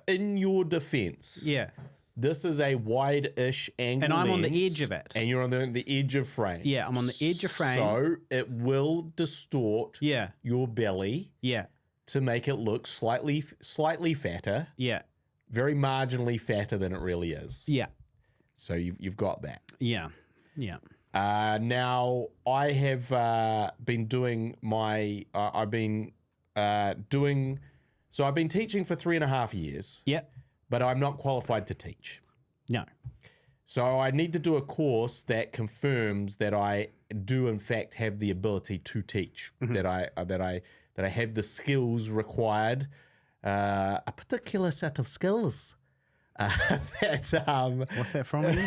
in your defense. Yeah. This is a wide-ish angle. And I'm on the lens, edge of it. And you're on the edge of frame. Yeah, I'm on the edge of frame. So it will distort your belly. Yeah. To make it look slightly fatter. Yeah. Very marginally fatter than it really is. Yeah. So you've got that. Yeah. Yeah. Now, I have been doing I've been teaching for 3.5 years. Yeah. But I'm not qualified to teach. No. So I need to do a course that confirms that I do in fact have the ability to teach, that I have the skills required, a particular set of skills. What's that from?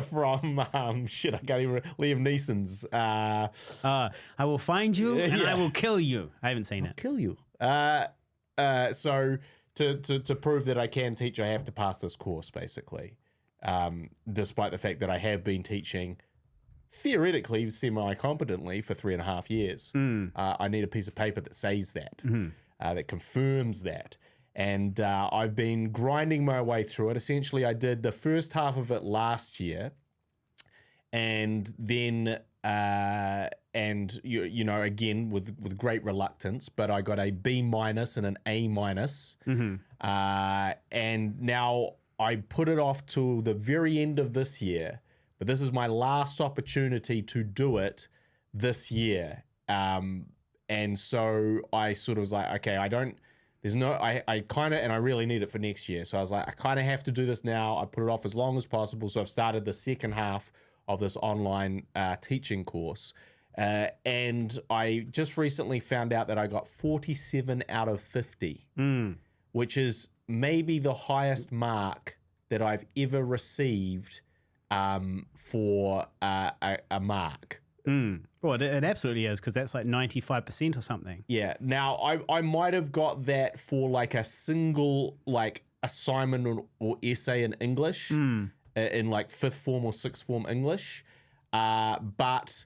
From I can't even. Liam Neeson's. I will find you and I will kill you. I haven't seen it. Kill you. So. To prove that I can teach, I have to pass this course, basically, despite the fact that I have been teaching theoretically semi-competently for 3.5 years. I need a piece of paper that says that, that confirms that. And I've been grinding my way through it. Essentially, I did the first half of it last year, and then... again with great reluctance, but I got a B- and an A-. And now I put it off to the very end of this year, but this is my last opportunity to do it this year. And so I sort of was like, okay, I kind of, and I really need it for next year. So I was like, I kind of have to do this now. I put it off as long as possible. So I've started the second half of this online teaching course. And I just recently found out that I got 47 out of 50, which is maybe the highest mark that I've ever received for a mark. Well, it absolutely is, because that's like 95% or something. Yeah. Now, I might have got that for like a single like assignment or essay in English, in like 5th form or 6th form English. But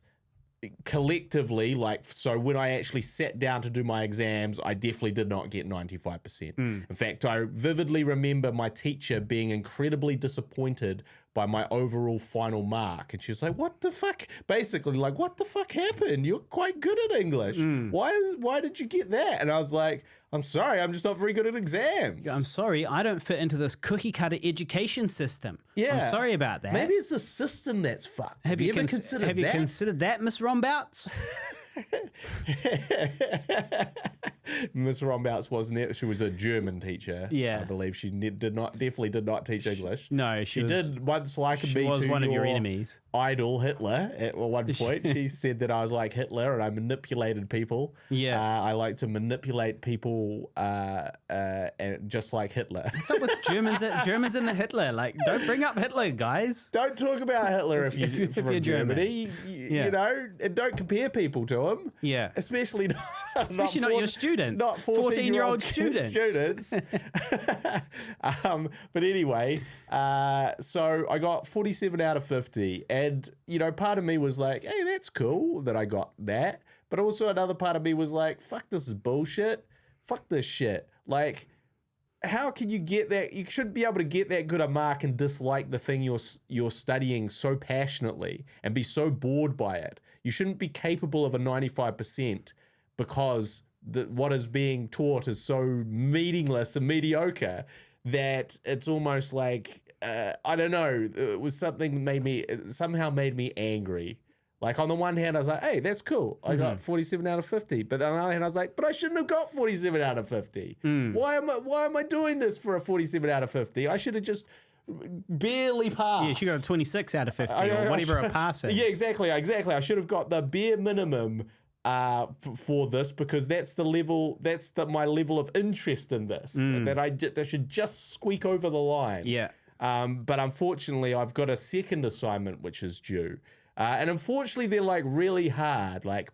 collectively, so when I actually sat down to do my exams, I definitely did not get 95%. In fact, I vividly remember my teacher being incredibly disappointed by my overall final mark. And she was like, what the fuck? Basically, like, what the fuck happened? You're quite good at English. Why did you get that? And I was like, I'm sorry, I'm just not very good at exams. I'm sorry, I don't fit into this cookie cutter education system. Yeah. I'm sorry about that. Maybe it's the system that's fucked. Have you ever considered that? Have you considered that, Miss Rombouts? Miss Rombouts wasn't it? She was a German teacher. Yeah, I believe she definitely did not teach English. No, she did once liken me to one of your enemies. Idol Hitler. At one point, she said that I was like Hitler and I manipulated people. Yeah, I like to manipulate people, and just like Hitler. What's up with Germans and the Hitler? Like, don't bring up Hitler, guys. Don't talk about Hitler if you're from Germany. You know, and don't compare people to him. Yeah, especially not your students, not 14-year-old students. But anyway, so I got 47 out of 50, and you know, part of me was like, hey, that's cool that I got that, but also another part of me was like, fuck, this is bullshit. Fuck this shit. Like, how can you get that? You shouldn't be able to get that good a mark and dislike the thing you're studying so passionately and be so bored by it. You shouldn't be capable of a 95% because what is being taught is so meaningless and mediocre that it's almost like, I don't know, it was something that somehow made me angry. Like, on the one hand, I was like, hey, that's cool. I got 47 out of 50. But on the other hand, I was like, but I shouldn't have got 47 out of 50. Why am I doing this for a 47 out of 50? I should have just barely passed. Yeah, she got a 26 out of 50 or whatever a pass is. Yeah, exactly. I should have got the bare minimum for this, because that's the level, my level of interest in this, that should just squeak over the line. Yeah. But unfortunately, I've got a second assignment which is due. And unfortunately, they're like really hard, like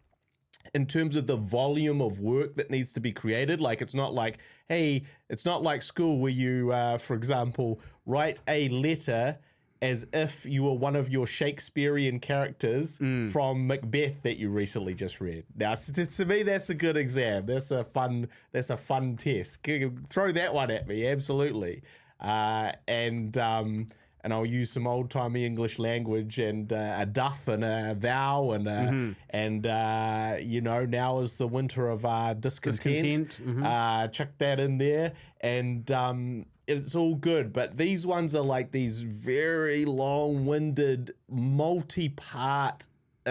in terms of the volume of work that needs to be created. Like, it's not like, hey, it's not like school where you, for example, write a letter as if you were one of your Shakespearean characters from Macbeth that you recently just read. Now, to me, that's a good exam. That's a fun test. Throw that one at me, absolutely. And I'll use some old-timey English language and a doth and a thou and you know, now is the winter of discontent. Chuck that in there, and it's all good. But these ones are like these very long-winded, multi-part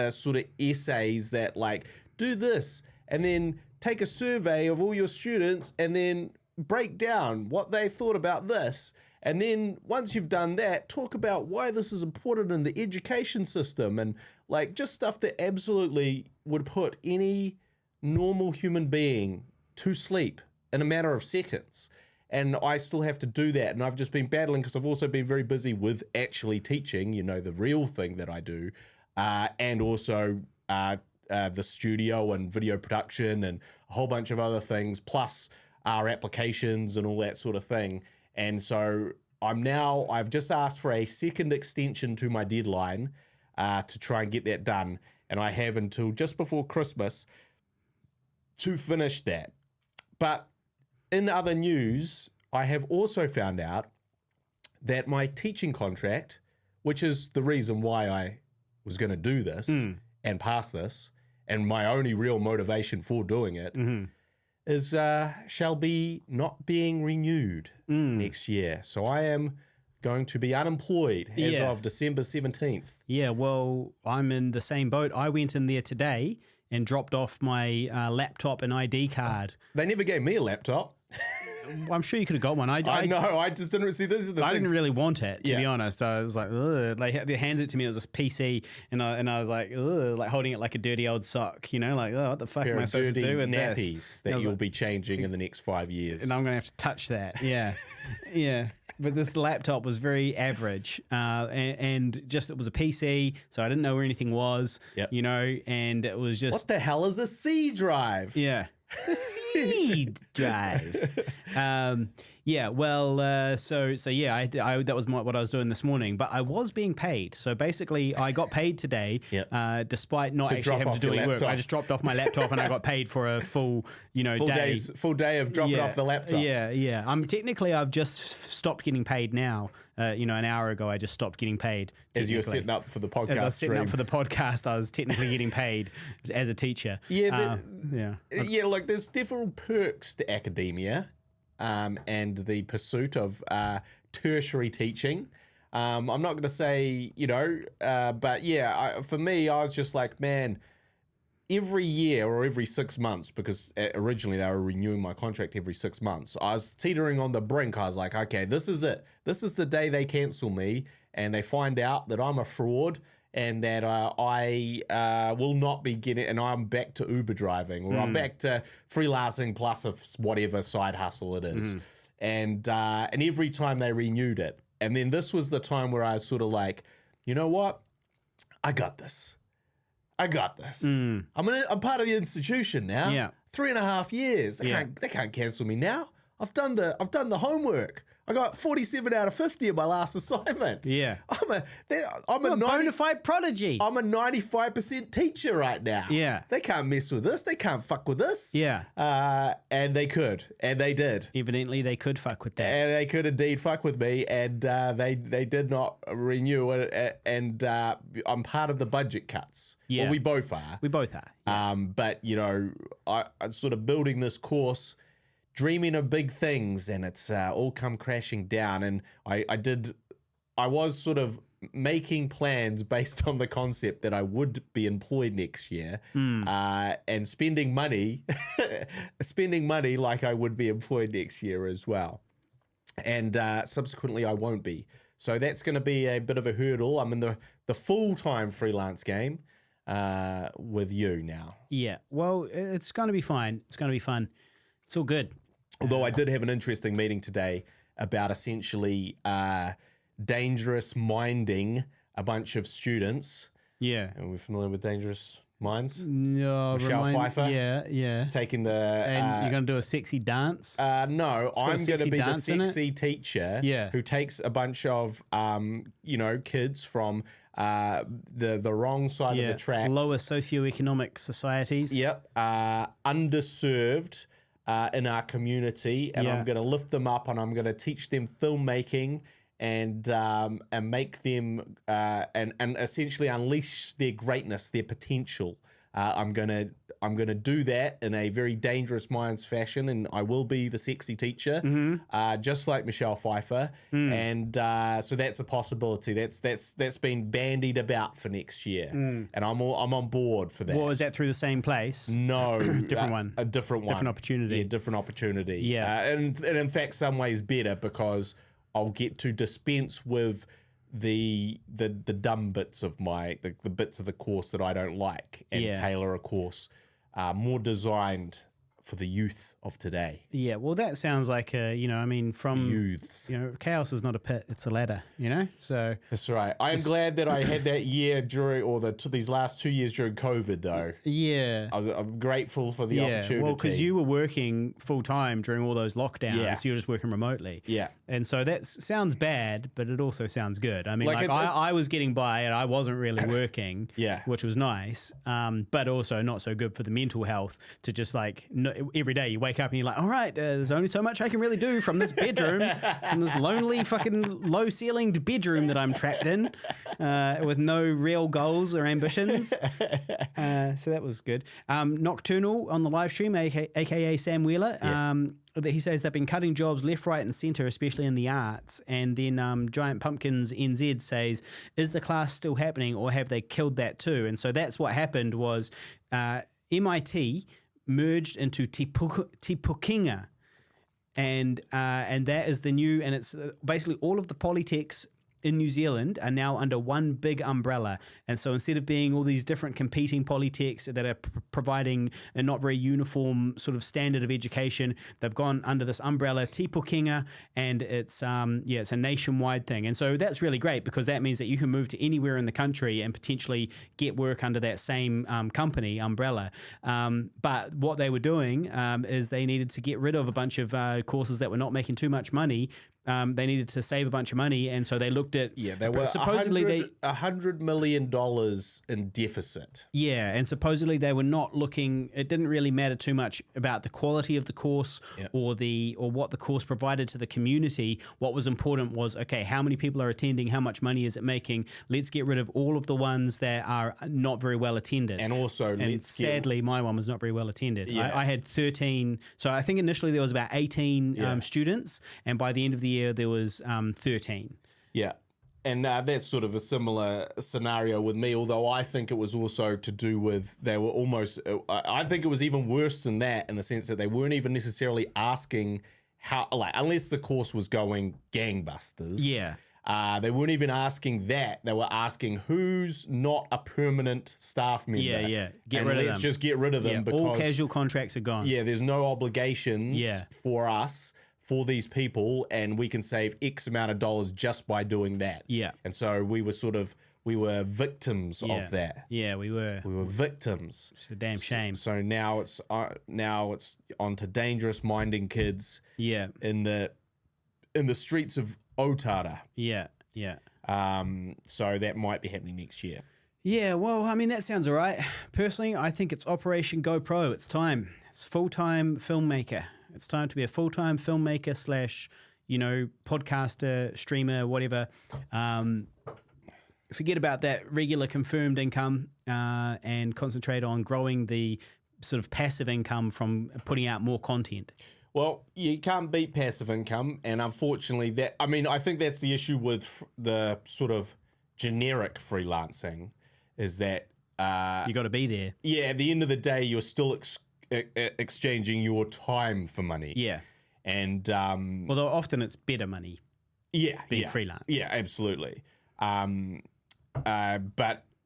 sort of essays that like do this and then take a survey of all your students and then break down what they thought about this. And then once you've done that, talk about why this is important in the education system, and like just stuff that absolutely would put any normal human being to sleep in a matter of seconds. And I still have to do that. And I've just been battling because I've also been very busy with actually teaching, you know, the real thing that I do, and also the studio and video production and a whole bunch of other things, plus our applications and all that sort of thing. And so I've just asked for a second extension to my deadline to try and get that done. And I have until just before Christmas to finish that. But in other news, I have also found out that my teaching contract, which is the reason why I was going to do this and pass this, and my only real motivation for doing it, is shall be not being renewed next year. So I am going to be unemployed as of December 17th. Yeah, well, I'm in the same boat. I went in there today and dropped off my laptop and ID card. They never gave me a laptop. I'm sure you could have got one. I know. I just didn't see this. I didn't really want it, to be honest. I was like, ugh. Like, they handed it to me. It was this PC, and I was like, ugh, like holding it like a dirty old sock. You know, like, oh, what the fuck am I supposed to do with nappies this? That you'll be changing in the next 5 years, and I'm going to have to touch that. Yeah, yeah. But this laptop was very average, and just it was a PC, so I didn't know where anything was. You know, and it was just, what the hell is a C drive? Yeah. The seed drive. Yeah, well, so yeah, I that was what I was doing this morning, but I was being paid. So basically, I got paid today, despite not actually having to do any work. I just dropped off my laptop and I got paid for a full, full day of dropping off the laptop. Yeah. I've just stopped getting paid now. An hour ago, I just stopped getting paid. As you were setting up for the podcast. As I was setting up for the podcast, I was technically getting paid as a teacher. Like there's different perks to academia. And the pursuit of tertiary teaching. I'm not going to say, but yeah, for me, I was just like, man, every year or every 6 months, because originally they were renewing my contract every 6 months, I was teetering on the brink. I was like, okay, this is it. This is the day they cancel me and they find out that I'm a fraud and that I will not be getting, and I'm back to Uber driving, or I'm back to freelancing plus whatever side hustle it is. And every time they renewed it. And then this was the time where I was sort of like, you know what? I got this. I'm part of the institution now. Yeah. 3.5 years. They can't cancel me now. I've done the homework. I got 47 out of 50 in my last assignment. Yeah. I'm a bona fide prodigy. I'm a 95% teacher right now. Yeah. They can't mess with this. They can't fuck with this. Yeah. And they could. And they did. Evidently, they could fuck with that. And they could indeed fuck with me. And they did not renew it. And I'm part of the budget cuts. Yeah. Well, we both are. We both are. Yeah. But, I'm sort of building this course, dreaming of big things, and it's all come crashing down. And I was sort of making plans based on the concept that I would be employed next year, and spending money like I would be employed next year as well. And subsequently I won't be. So that's going to be a bit of a hurdle. I'm in the full-time freelance game with you now. Yeah. Well, it's going to be fine. It's going to be fun. It's all good. Although I did have an interesting meeting today about essentially dangerous minding a bunch of students. Yeah. Are we familiar with Dangerous Minds? No. Michelle Pfeiffer? Yeah. Taking the... And you're going to do a sexy dance? No, I'm going to be the sexy teacher Yeah. who takes a bunch of, kids from the wrong side of the tracks. Lower socioeconomic societies. Yep. Underserved in our community, and I'm going to lift them up, and I'm going to teach them filmmaking and make them and essentially unleash their greatness, their potential. I'm gonna do that in a very Dangerous Minds fashion, and I will be the sexy teacher, just like Michelle Pfeiffer. And so that's a possibility. That's been bandied about for next year, and I'm on board for that. What, was that through the same place? No, different one. A different one. Different opportunity. Yeah, different opportunity. Yeah, and in fact, some ways better, because I'll get to dispense with the dumb bits of the bits of the course that I don't like, and tailor a course more designed for the youth of today. Yeah, well, that sounds like from youths. Chaos is not a pit; it's a ladder. So that's right. I am glad that I had that year these last 2 years during COVID, though. Yeah, I'm grateful for the opportunity. Well, because you were working full time during all those lockdowns, so you were just working remotely. Yeah, and so that sounds bad, but it also sounds good. I mean, I was getting by, and I wasn't really working. Which was nice, but also not so good for the mental health to just every day you wake up and you're like, all right, there's only so much I can really do from this bedroom, in this lonely fucking low ceilinged bedroom that I'm trapped in, with no real goals or ambitions. So that was good. Nocturnal on the live stream, aka Sam Wheeler, he says they've been cutting jobs left, right and centre, especially in the arts. And then Giant Pumpkins NZ says, is the class still happening, or have they killed that too? And so that's what happened was MIT merged into Tipukinga, and that is the new, and it's basically all of the polytechs in New Zealand are now under one big umbrella. And so instead of being all these different competing polytechs that are providing a not very uniform sort of standard of education, they've gone under this umbrella, Te Pukenga, and it's a nationwide thing. And so that's really great because that means that you can move to anywhere in the country and potentially get work under that same company umbrella. But what they were doing is they needed to get rid of a bunch of courses that were not making too much money. They needed to save a bunch of money, and so they looked at they were supposedly $100 million in deficit. Yeah, and supposedly they were not looking. It didn't really matter too much about the quality of the course or what the course provided to the community. What was important was, okay, how many people are attending? How much money is it making? Let's get rid of all of the ones that are not very well attended. And also, sadly, my one was not very well attended. I had 13. So I think initially there was about 18 students, and by the end of the year there was 13. Yeah. And that's sort of a similar scenario with me, although I think it was also to do with they were almost, I think it was even worse than that in the sense that they weren't even necessarily asking how, like, unless the course was going gangbusters. Yeah. They weren't even asking that. They were asking who's not a permanent staff member. Yeah. Get rid of them. Let's just get rid of them because all casual contracts are gone. Yeah, there's no obligations for us for these people, and we can save X amount of dollars just by doing that. Yeah. And so we were victims of that. Yeah, we were. We were victims. It's a damn shame. So now it's on to dangerous minding kids. Yeah. In the streets of Otara. Yeah. So that might be happening next year. Yeah, well, I mean, that sounds all right. Personally, I think it's Operation Go Pro. It's time. It's full-time filmmaker. It's time to be a full-time filmmaker / podcaster, streamer, whatever. Forget about that regular confirmed income and concentrate on growing the sort of passive income from putting out more content. Well, you can't beat passive income, and unfortunately I think that's the issue with the sort of generic freelancing is that you got to be there. Yeah, at the end of the day, you're still exchanging your time for money. Yeah. And although often it's better money. Yeah. Being freelance. Yeah, absolutely. But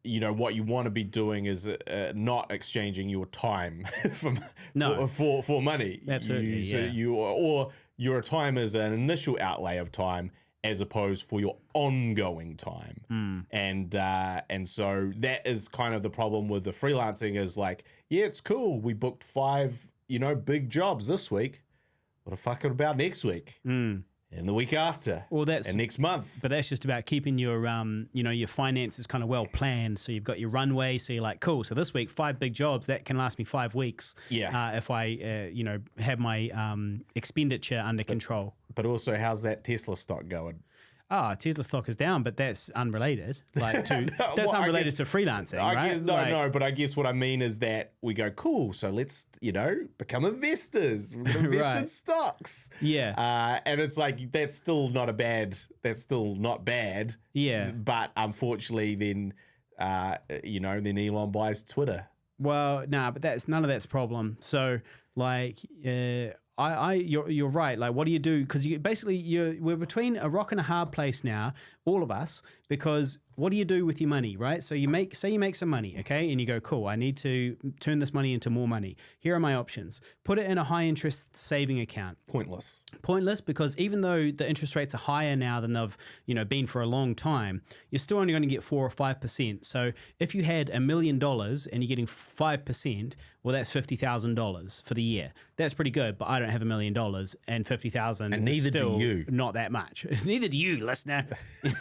what you want to be doing is not exchanging your time for money. Absolutely. Or your time is an initial outlay of time as opposed for your ongoing time. And so that is kind of the problem with the freelancing is like, yeah, it's cool. We booked 5, big jobs this week. What the fuck about next week? And the week after, and next month. But that's just about keeping your, your finances kind of well planned. So you've got your runway. So you're like, cool. So this week, 5 big jobs that can last me 5 weeks. Yeah. If I, have my expenditure under control. But also, how's that Tesla stock going? Tesla stock is down, but that's unrelated. That's unrelated to freelancing, right? But I guess what I mean is that we go, cool, so let's, become investors. We're going to invest in stocks. Yeah. And it's like, that's still not bad. Yeah. But unfortunately, then Elon buys Twitter. Well, but that's none of that's a problem. So, you're right. Like, what do you do? Because we're between a rock and a hard place now, all of us, because what do you do with your money, right? So you make some money, okay? And you go, cool, I need to turn this money into more money. Here are my options. Put it in a high interest saving account. Pointless because even though the interest rates are higher now than they've, been for a long time, you're still only going to get 4 or 5%. So if you had $1 million and you're getting 5%, well, that's $50,000 for the year. That's pretty good, but I don't have $1 million and $50,000. And neither do you. Not that much. Neither do you, listener.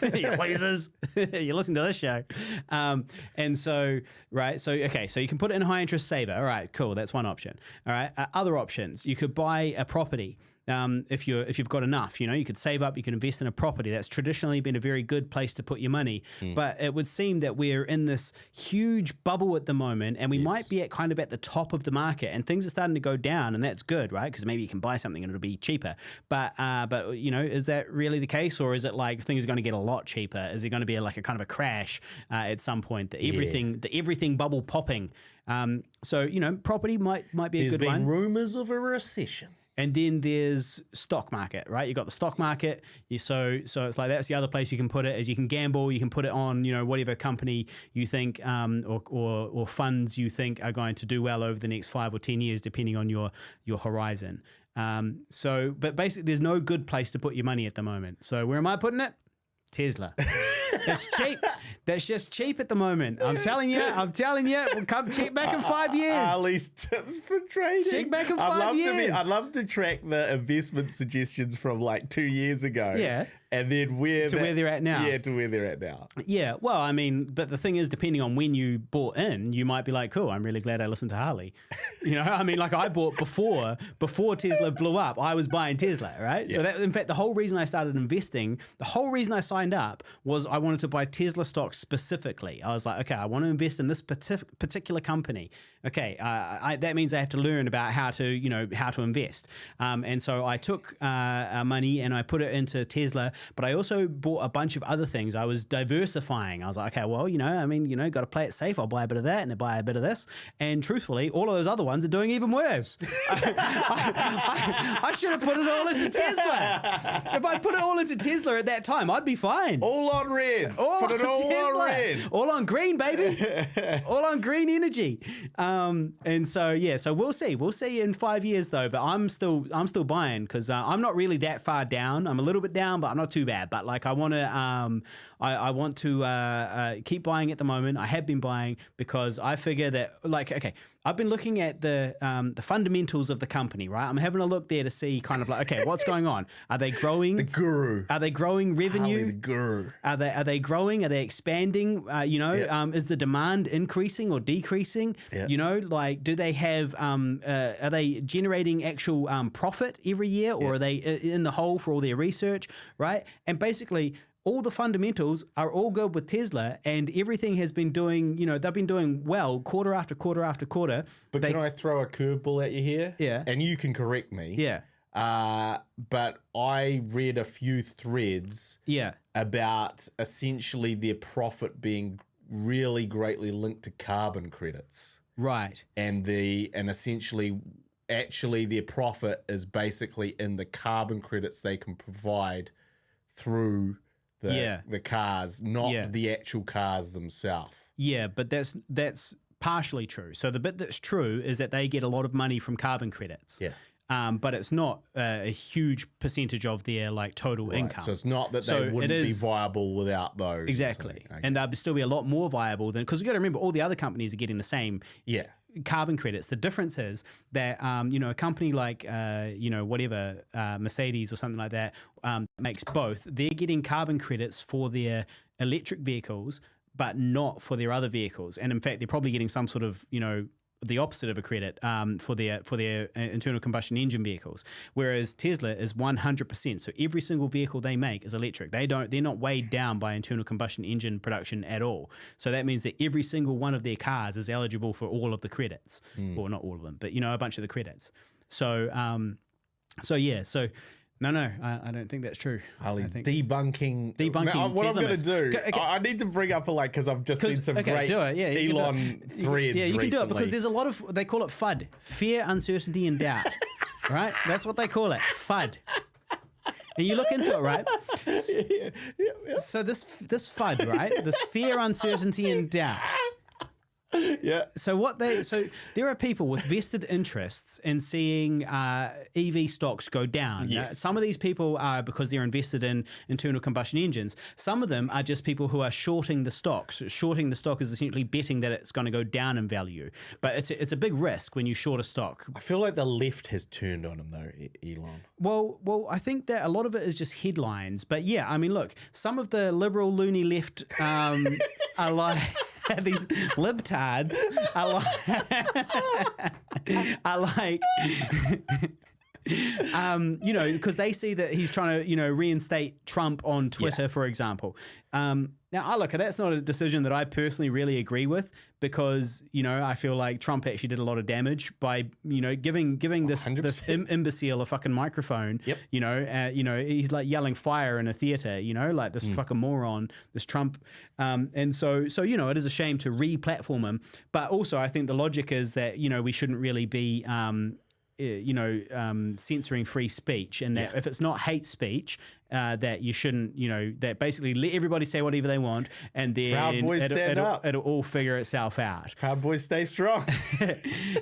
You losers. You listen to this show. And so, right. So, okay. So you can put it in a high interest saver. All right, cool. That's one option. All right. Other options, you could buy a property. If you've got enough, you could save up, you can invest in a property. That's traditionally been a very good place to put your money. But it would seem that we're in this huge bubble at the moment, and we might be at the top of the market, and things are starting to go down, and that's good, right? Because maybe you can buy something and it'll be cheaper. But is that really the case, or is it like things are going to get a lot cheaper? Is it going to be like a kind of a crash at some point? The everything bubble popping. So property might be a good one. There's been rumors of a recession. And then there's stock market, right? You got the stock market. So it's like that's the other place you can put it. Is you can gamble, you can put it on, whatever company you think or funds you think are going to do well over the next 5 or 10 years, depending on your horizon. But basically, there's no good place to put your money at the moment. So where am I putting it? Tesla. That's cheap. That's just cheap at the moment. I'm telling you. We'll come check back in 5 years. Harley's tips for trading. Check back in 5 years. I'd love to track the investment suggestions from like 2 years ago. Yeah. And then where they're at now. Yeah, to where they're at now. Yeah. Well, I mean, but the thing is, depending on when you bought in, you might be like, cool, I'm really glad I listened to Harley. I mean, like I bought before Tesla blew up, I was buying Tesla, right? Yeah. So that, in fact, the whole reason I started investing, the whole reason I signed up was I wanted to buy Tesla stocks specifically. I was like, okay, I want to invest in this particular company. Okay, that means I have to learn about how to invest. And so I took money and I put it into Tesla. But I also bought a bunch of other things. I was diversifying. I was like, okay, well, got to play it safe. I'll buy a bit of that and I'll buy a bit of this. And truthfully, all of those other ones are doing even worse. I should have put it all into Tesla. If I'd put it all into Tesla at that time, I'd be fine. All on red. Put it all Tesla. on red. All on green, baby. All on green energy. And so we'll see. We'll see in 5 years though. But I'm still buying because I'm not really that far down. I'm a little bit down, but I'm not too bad. But like I want to keep buying at the moment. I have been buying because I figure that I've been looking at the fundamentals of the company, right? I'm having a look there to see kind of like, okay, what's going on? Are they growing? The guru. Are they growing revenue? Harley, the guru. Are they growing? Are they expanding? Is the demand increasing or decreasing? Yeah. Do they have? Are they generating actual profit every year, or are they in the hole for all their research, right? And basically, all the fundamentals are all good with Tesla, and everything has been doing, they've been doing well quarter after quarter after quarter. But can I throw a curveball at you here? Yeah. And you can correct me. Yeah. But I read a few threads about essentially their profit being really greatly linked to carbon credits. Right. And essentially their profit is basically in the carbon credits they can provide through the cars, not the actual cars themselves. Yeah, but that's partially true. So the bit that's true is that they get a lot of money from carbon credits. Yeah. But it's not a huge percentage of their total income. So it's not that they wouldn't be viable without those. Exactly. Okay. And they'd still be a lot more viable than, because you got to remember all the other companies are getting the same carbon credits. The difference is that, a company like, Mercedes or something like that makes both. They're getting carbon credits for their electric vehicles, but not for their other vehicles. And in fact, they're probably getting some sort of, the opposite of a credit for their internal combustion engine vehicles, whereas Tesla is 100%. So every single vehicle they make is electric. They're not weighed down by internal combustion engine production at all. So that means that every single one of their cars is eligible for all of the credits, or not all of them, but a bunch of the credits. So No, I don't think that's true. Harley, debunking. What I'm going to do, I need to bring up because I've just seen some great Elon threads. Yeah, you can do it because recently. there's a lot of, they call it FUD, fear, uncertainty, and doubt. Right? That's what they call it, FUD. And you look into it, right? So this FUD, right? This fear, uncertainty, and doubt. Yeah. So there are people with vested interests in seeing EV stocks go down. Yes. Some of these people are because they're invested in internal combustion engines. Some of them are just people who are shorting the stock. So shorting the stock is essentially betting that it's going to go down in value. But it's a big risk when you short a stock. I feel like the left has turned on him though, Elon. Well, I think that a lot of it is just headlines. But yeah, I mean, look, some of the liberal loony left are like... These libtards are like because they see that he's trying to, reinstate Trump on Twitter, for example. Now, look, that's not a decision that I personally really agree with because, I feel like Trump actually did a lot of damage by, giving this imbecile a fucking microphone. Yep. He's like yelling fire in a theater, like this fucking moron, this Trump. And so, it is a shame to re-platform him. But also, I think the logic is that, we shouldn't really be... censoring free speech, and that if it's not hate speech, that you shouldn't, that basically let everybody say whatever they want, and then Proud Boys stand up. It'll all figure itself out. Proud Boys stay strong.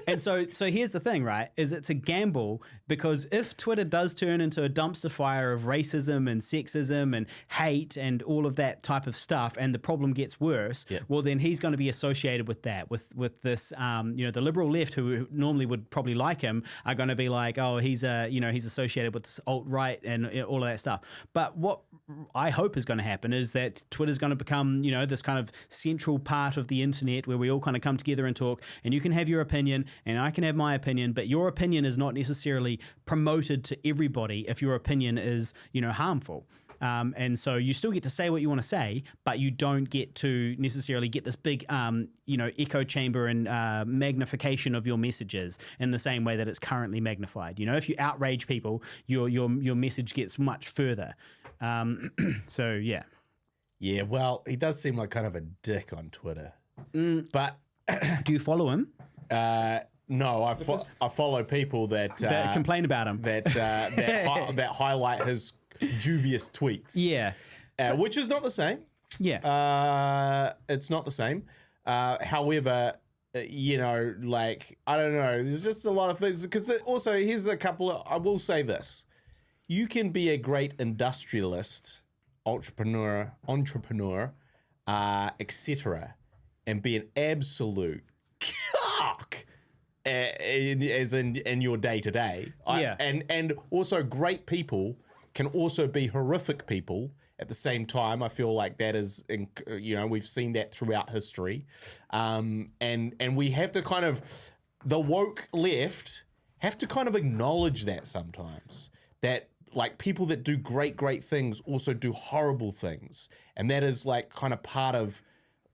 And so here's the thing, right? Is it's a gamble, because if Twitter does turn into a dumpster fire of racism and sexism and hate and all of that type of stuff, and the problem gets worse, well, then he's going to be associated with that, with this, the liberal left, who normally would probably like him, are going to be like, oh, he's associated with this alt-right and all of that stuff. But what I hope is going to happen is that Twitter's going to become, this kind of central part of the internet where we all kind of come together and talk, and you can have your opinion and I can have my opinion, but your opinion is not necessarily promoted to everybody if your opinion is, harmful. And so you still get to say what you want to say, but you don't get to necessarily get this big, echo chamber and magnification of your messages in the same way that it's currently magnified. If you outrage people, your message gets much further. So, yeah. Yeah, well, he does seem like kind of a dick on Twitter. But do you follow him? No, I follow people that complain about him, that highlight his dubious tweets. Yeah. Which is not the same. Yeah. It's not the same. However, I don't know. There's just a lot of things. Because also, here's a couple of, I will say this. You can be a great industrialist, entrepreneur, etc., and be an absolute cock as in your day-to-day. Yeah. And also great people can also be horrific people at the same time. I feel like that is, we've seen that throughout history. And we have to kind of, the woke left have to kind of acknowledge that sometimes, that like people that do great things also do horrible things. And that is like kind of part of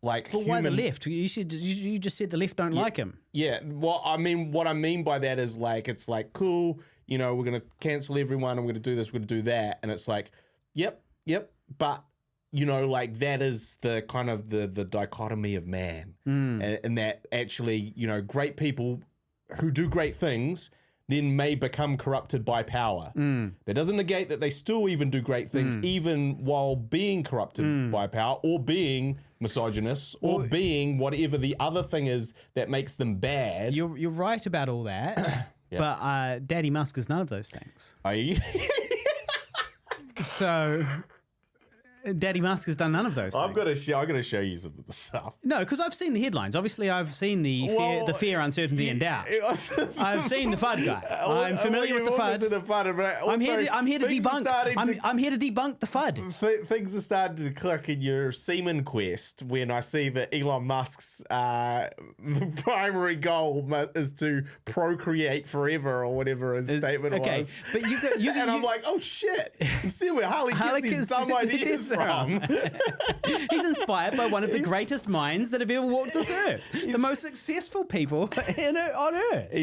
like human... why the left? You just said the left don't like him. Yeah. Well, I mean, what I mean by that is like, it's like, cool, we're going to cancel everyone, and we're going to do this, we're going to do that. And it's like, yep. But, like that is the kind of the dichotomy of man. And that actually, great people who do great things then may become corrupted by power. That doesn't negate that they still even do great things, even while being corrupted by power, or being misogynist, or being whatever the other thing is that makes them bad. You're right about all that, but Daddy Musk is none of those things. Are you? So... Daddy Musk has done none of those things. I'm going to show you some of the stuff. No, because I've seen the headlines. Obviously, I've seen the fear, uncertainty, and doubt. I've seen the FUD guy. I'm familiar with the FUD. I'm here to debunk. I'm here to debunk the FUD. Things are starting to click in your semen quest when I see that Elon Musk's primary goal is to procreate forever, or whatever his statement was. But I'm like, oh shit! I'm seeing where Harley gets these dumb ideas from. He's inspired by one of the greatest minds that have ever walked this earth. The most successful people on earth. He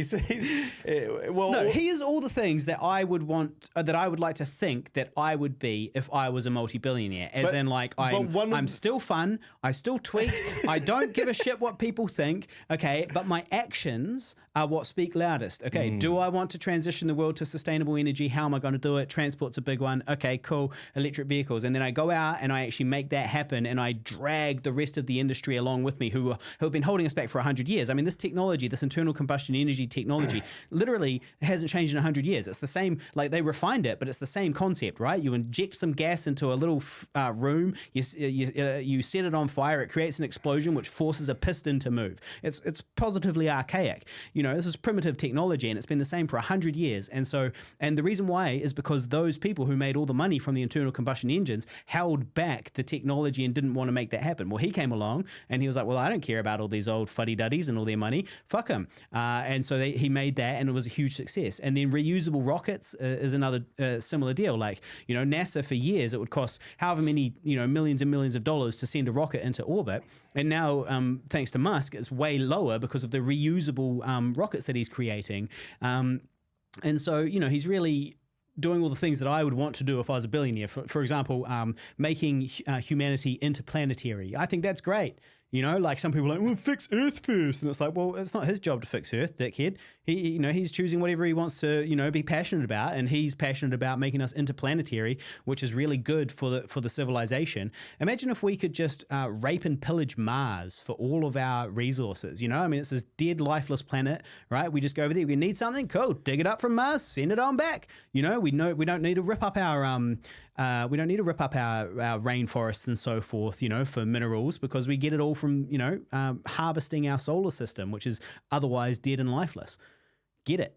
is all the things that I would want, that I would like to think that I would be if I was a multi-billionaire. I'm still fun. I still tweet. I don't give a shit what people think. Okay, but my actions are what speak loudest. Okay, do I want to transition the world to sustainable energy? How am I going to do it? Transport's a big one. Okay, cool. Electric vehicles, and then I go out and I actually make that happen, and I drag the rest of the industry along with me who have been holding us back for 100 years. I mean, this technology, this internal combustion energy technology, literally hasn't changed in 100 years. It's the same, like they refined it, but it's the same concept, right? You inject some gas into a little room, you set it on fire, it creates an explosion which forces a piston to move. It's positively archaic. This is primitive technology, and it's been the same for 100 years. And the reason why is because those people who made all the money from the internal combustion engines held back the technology and didn't want to make that happen. Well, he came along and he was like, well, I don't care about all these old fuddy-duddies and all their money. Fuck them. And so he made that, and it was a huge success. And then reusable rockets is another similar deal. Like, NASA for years, it would cost however many, millions and millions of dollars to send a rocket into orbit. And now, thanks to Musk, it's way lower because of the reusable rockets that he's creating. And so, he's really doing all the things that I would want to do if I was a billionaire. For example, making humanity interplanetary. I think that's great. Like some people are like, well, fix Earth first. And it's like, well, it's not his job to fix Earth, dickhead. He's choosing whatever he wants to, be passionate about. And he's passionate about making us interplanetary, which is really good for the civilization. Imagine if we could just rape and pillage Mars for all of our resources. It's this dead, lifeless planet, right? We just go over there. We need something, cool. Dig it up from Mars, send it on back. We don't need to rip up our rainforests and so forth, for minerals, because we get it all from, harvesting our solar system, which is otherwise dead and lifeless. Get it?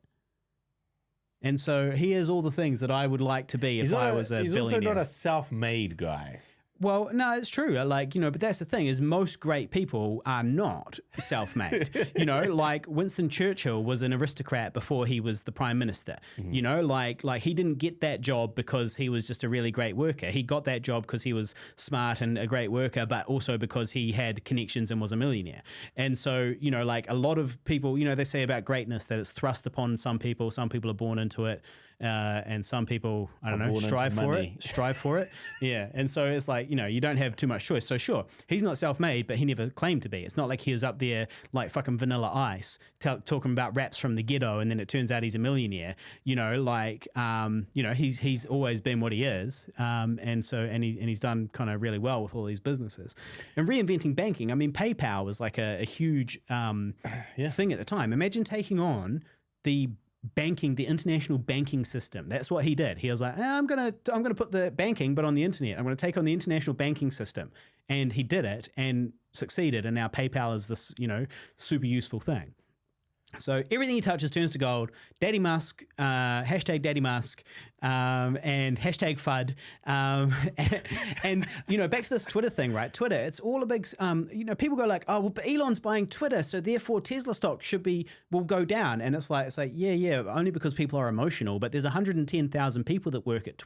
And so here's all the things that I would like to be if I was a billionaire. He's also not a self-made guy. Well, no, it's true. But that's the thing is most great people are not self-made. Like Winston Churchill was an aristocrat before he was the prime minister. Like he didn't get that job because he was just a really great worker. He got that job because he was smart and a great worker, but also because he had connections and was a millionaire. And so, like a lot of people, they say about greatness that it's thrust upon some people. Some people are born into it. And some people, strive for it. Yeah. And so it's like, you don't have too much choice. So sure, he's not self-made, but he never claimed to be. It's not like he was up there like fucking Vanilla Ice talking about raps from the ghetto and then it turns out he's a millionaire. He's always been what he is. And he's done kind of really well with all these businesses. And reinventing banking, PayPal was like a huge thing at the time. Imagine taking on the international banking system. That's what he did. He was like, I'm gonna put the banking, but on the internet. I'm gonna take on the international banking system, and he did it and succeeded. And now PayPal is this, super useful thing. So everything he touches turns to gold. Daddy Musk, hashtag Daddy Musk, and hashtag FUD. And back to this Twitter thing, right? Twitter, it's all a big, people go like, oh, well, but Elon's buying Twitter, so therefore Tesla stock will go down. And it's like, yeah, only because people are emotional. But there's 110,000 people that work at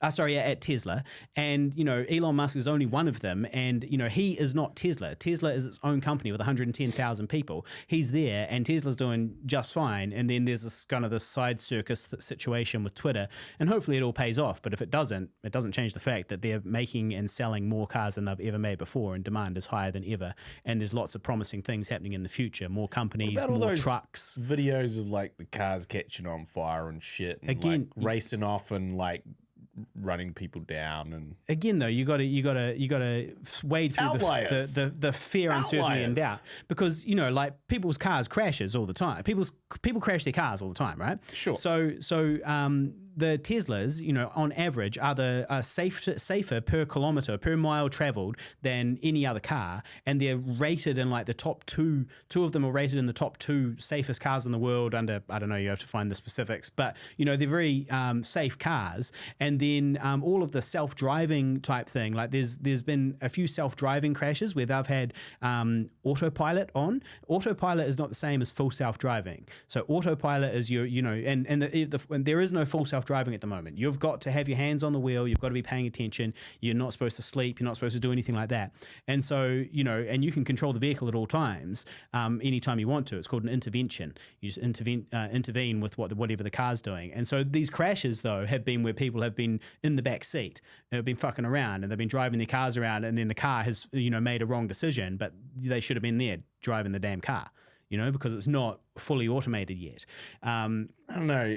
at Tesla. And, Elon Musk is only one of them. And, he is not Tesla. Tesla is its own company with 110,000 people. He's there, and Tesla's doing just fine. And then there's this kind of this side circus situation with Twitter, and hopefully it all pays off. But if it doesn't change the fact that they're making and selling more cars than they've ever made before, and demand is higher than ever. And there's lots of promising things happening in the future. More companies, more trucks. Videos of like the cars catching on fire and shit, and again, like racing off and like running people down. And again, though, you got to wade through the fear, uncertainty, and doubt, because like people's cars crashes all the time. People crash their cars all the time, right? Sure. So the Teslas, on average, are safer per kilometer, per mile traveled than any other car, and they're rated in like the top two. Two of them are rated in the top 2 safest cars in the world. Under, I don't know, you have to find the specifics, but they're very safe cars. And then all of the self-driving type thing, like there's been a few self-driving crashes where they've had autopilot on. Autopilot is not the same as full self-driving. So autopilot is and there is no full self-driving at the moment. You've got to have your hands on the wheel. You've got to be paying attention. You're not supposed to sleep. You're not supposed to do anything like that. And so, and you can control the vehicle at all times, anytime you want to. It's called an intervention. You just intervene with whatever the car's doing. And so these crashes, though, have been where people have been in the back seat. They've been fucking around, and they've been driving their cars around, and then the car has, made a wrong decision, but they should have been there driving the damn car, because it's not fully automated yet. I don't know.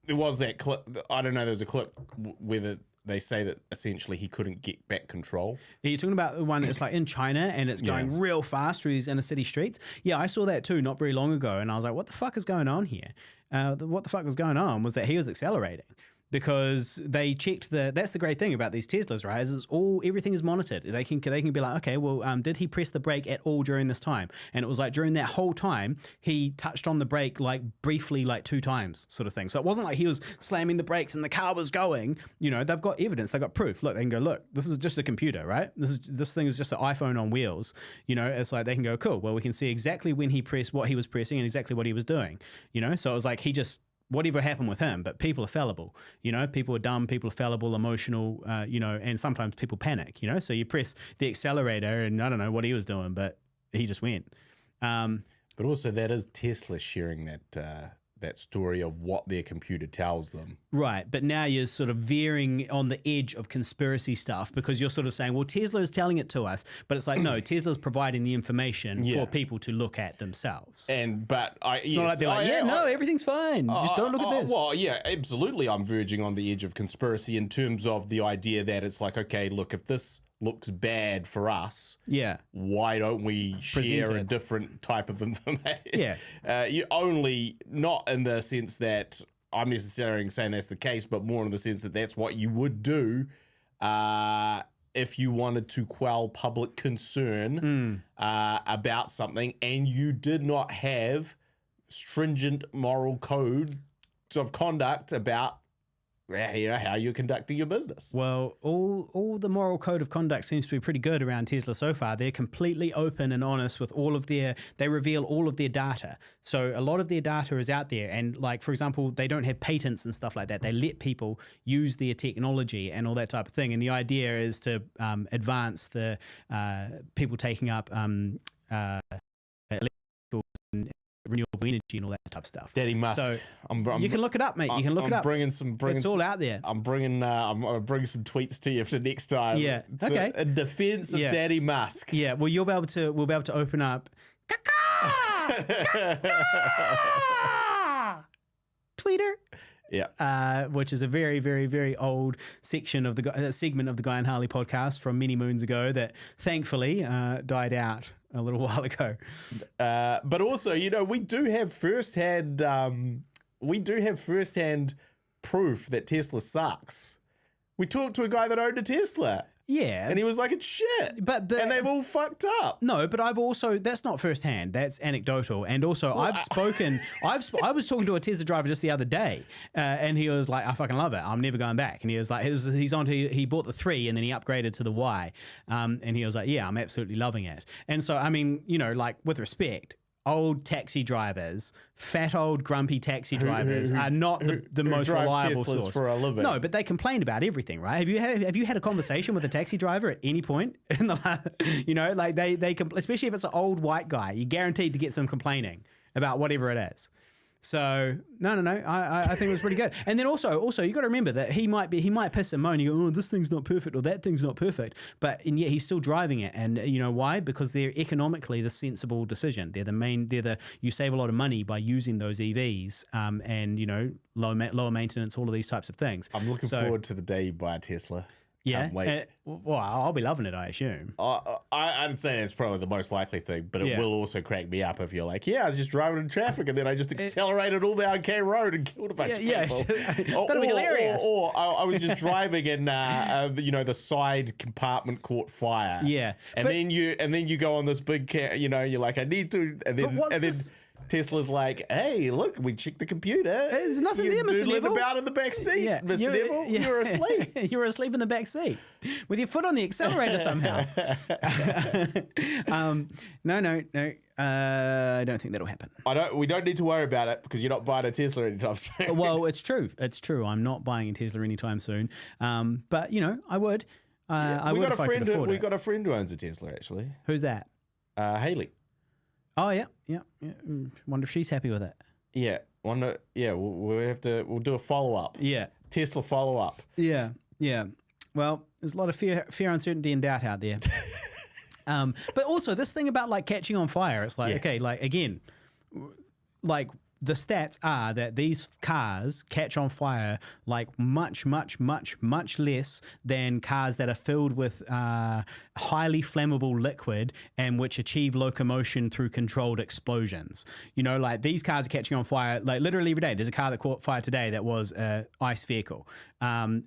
There was that clip. I don't know. There was a clip where they say that essentially he couldn't get back control. You're talking about the one that's like in China, and it's going real fast through these inner city streets. Yeah, I saw that too not very long ago, and I was like, what the fuck is going on here? What the fuck was going on was that he was accelerating. Because they checked that's the great thing about these Teslas, right? Is everything is monitored. They can be like, okay, well, did he press the brake at all during this time? And it was like during that whole time, he touched on the brake like briefly, like 2 times, sort of thing. So it wasn't like he was slamming the brakes and the car was going. They've got evidence, they've got proof. Look, they can go, look, this is just a computer, right? This thing is just an iPhone on wheels. It's like they can go, cool. Well, we can see exactly when he pressed what he was pressing and exactly what he was doing. So it was like he just. Whatever happened with him, but people are fallible, people are dumb, people are fallible, emotional, and sometimes people panic, so you press the accelerator and I don't know what he was doing, but he just went. But also that is Tesla sharing story of what their computer tells them. Right, but now you're sort of veering on the edge of conspiracy stuff because you're sort of saying, well, Tesla is telling it to us, but it's like, no, Tesla's providing the information for people to look at themselves. It's not like they're like, everything's fine. Just don't look at this. Well, yeah, absolutely. I'm verging on the edge of conspiracy in terms of the idea that it's like, okay, look, if this looks bad for us, why don't we share a different type of information? You only, not in the sense that I'm necessarily saying that's the case, but more in the sense that that's what you would do if you wanted to quell public concern about something and you did not have stringent moral codes of conduct about how you're conducting your business. Well, all the moral code of conduct seems to be pretty good around Tesla so far. They're completely open and honest with all of they reveal all of their data. So a lot of their data is out there. And like, for example, they don't have patents and stuff like that. They let people use their technology and all that type of thing. And the idea is to advance the people taking up electrical and renewable energy and all that type of stuff. Daddy Musk. So you can look it up, mate. You can look it up. It's all out there. I'm bringing some tweets to you for next time. Yeah. Okay. In defense of Daddy Musk. Yeah. Well, we'll be able to open up Tweeter. Yeah. Which is a very, very, very old section of segment of the Guy and Harley podcast from many moons ago that thankfully died out a little while ago. But also, we do have firsthand proof that Tesla sucks. We talked to a guy that owned a Tesla. Yeah. And he was like, it's shit. And they've all fucked up. No, but that's not firsthand. That's anecdotal. And also I was talking to a Tesla driver just the other day and he was like, I fucking love it. I'm never going back. And he was like, he bought the 3 and then he upgraded to the Y. And he was like, yeah, I'm absolutely loving it. And so, I mean, like with respect, old taxi drivers, fat old grumpy taxi drivers are not the most reliable Teslas source for a living. No, but they complain about everything, right? Have you had a conversation with a taxi driver at any point in the like they especially if it's an old white guy, you're guaranteed to get some complaining about whatever it is. So no, I think it was pretty good. And then also you got to remember that he might piss and moan. You go, oh, this thing's not perfect or that thing's not perfect, and yet he's still driving it. And you know why? Because they're economically the sensible decision. You save a lot of money by using those EVs, and lower maintenance, all of these types of things. I'm looking forward to the day you buy a Tesla. Yeah, well, I'll be loving it, I assume. I'd say it's probably the most likely thing, but it will also crack me up if you're like, I was just driving in traffic and then I just accelerated all down K Road and killed a bunch of people. That'd be hilarious. Or I was just driving and the side compartment caught fire. Yeah, and then you go on this big you're like, I need to, and then Tesla's like, hey, look, we checked the computer. There's nothing there, Mr. Neville. About in the back seat, Mr. Neville. You were asleep. You were asleep in the back seat with your foot on the accelerator somehow. No. I don't think that'll happen. We don't need to worry about it because you're not buying a Tesla anytime soon. Well, it's true. I'm not buying a Tesla anytime soon. But I would. We got a friend who owns a Tesla actually. Who's that? Haley. Oh yeah. Wonder if she's happy with it. Yeah. We'll do a follow up. Yeah. Tesla follow up. Yeah. Well, there's a lot of fear, uncertainty, and doubt out there. But also this thing about like catching on fire. It's like okay, like again, like the stats are that these cars catch on fire like much less than cars that are filled with highly flammable liquid and which achieve locomotion through controlled explosions. Like these cars are catching on fire like literally every day. There's a car that caught fire today that was an ICE vehicle, but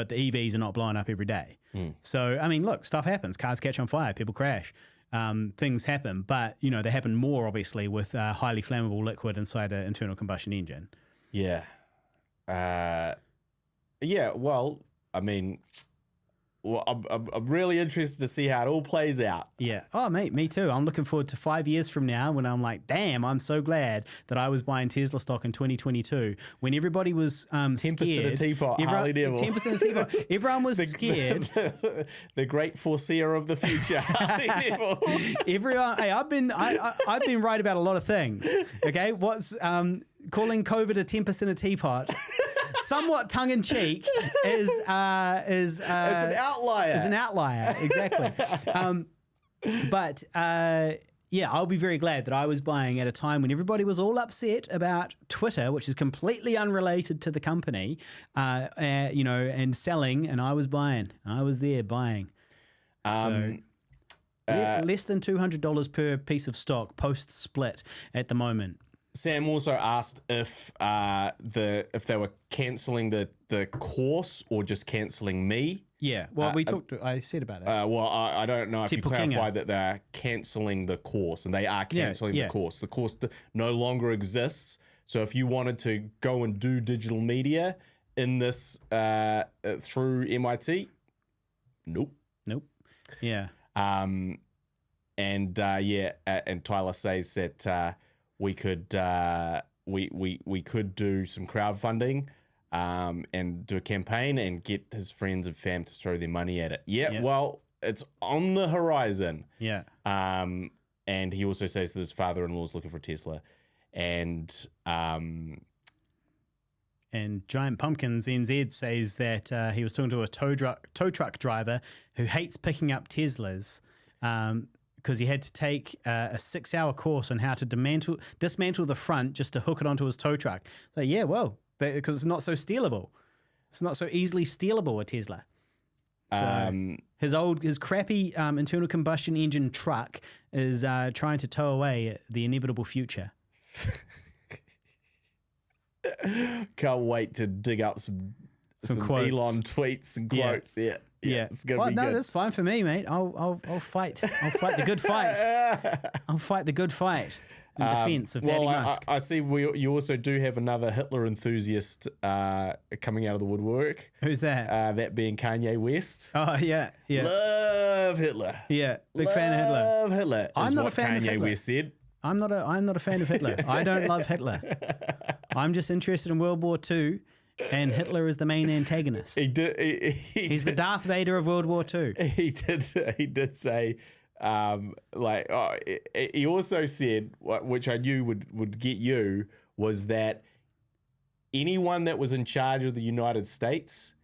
the EVs are not blowing up every day. So I mean, look, stuff happens. Cars catch on fire. People crash. Things happen, but they happen more obviously with highly flammable liquid inside an internal combustion engine. Yeah. Well, I mean, I'm really interested to see how it all plays out. Yeah. Oh, mate, me too. I'm looking forward to 5 years from now when I'm like, damn, I'm so glad that I was buying Tesla stock in 2022 when everybody was 10% of teapot, Harley Neville. 10% of teapot. Everyone was scared. The great foreseer of the future, Harley Neville. Everyone. Hey, I've been right about a lot of things. Okay, calling COVID a 10% a teapot, somewhat tongue in cheek, is an outlier. Is an outlier, exactly. But yeah, I'll be very glad that I was buying at a time when everybody was all upset about Twitter, which is completely unrelated to the company, and selling, and I was buying. I was there buying. Less than $200 per piece of stock post split at the moment. Sam also asked if they were cancelling the course or just cancelling me. Yeah, well, I said about that. Well, I don't know if you clarified that they're cancelling the course, and they are cancelling the course. The course no longer exists. So if you wanted to go and do digital media in this through MIT, nope. Yeah. And Tyler says that we could we could do some crowdfunding. And do a campaign and get his friends and fam to throw their money at it. Yeah, well, it's on the horizon. Yeah. And he also says that his father-in-law is looking for Tesla. And Giant Pumpkins NZ says that he was talking to a tow truck driver who hates picking up Teslas because he had to take a 6-hour course on how to dismantle the front just to hook it onto his tow truck. So, yeah, well, because it's not so stealable. It's not so easily stealable, a Tesla. So his crappy internal combustion engine truck is trying to tow away the inevitable future. Can't wait to dig up some Elon tweets and quotes. Yeah. It's gonna be good. That's fine for me, mate. I'll fight. I'll fight the good fight. I'll fight the good fight. In defense of Daddy Musk. I see you also do have another Hitler enthusiast coming out of the woodwork. Who's that? That being Kanye West. Oh, yeah. Love Hitler. Yeah, big fan of Hitler. Love Hitler. I'm not what a fan of Kanye Hitler. West said. I'm not a fan of Hitler. I don't love Hitler. I'm just interested in World War II, and Hitler is the main antagonist. He's the Darth Vader of World War II. He did say... he also said, which I knew would get you, was that anyone that was in charge of the United States,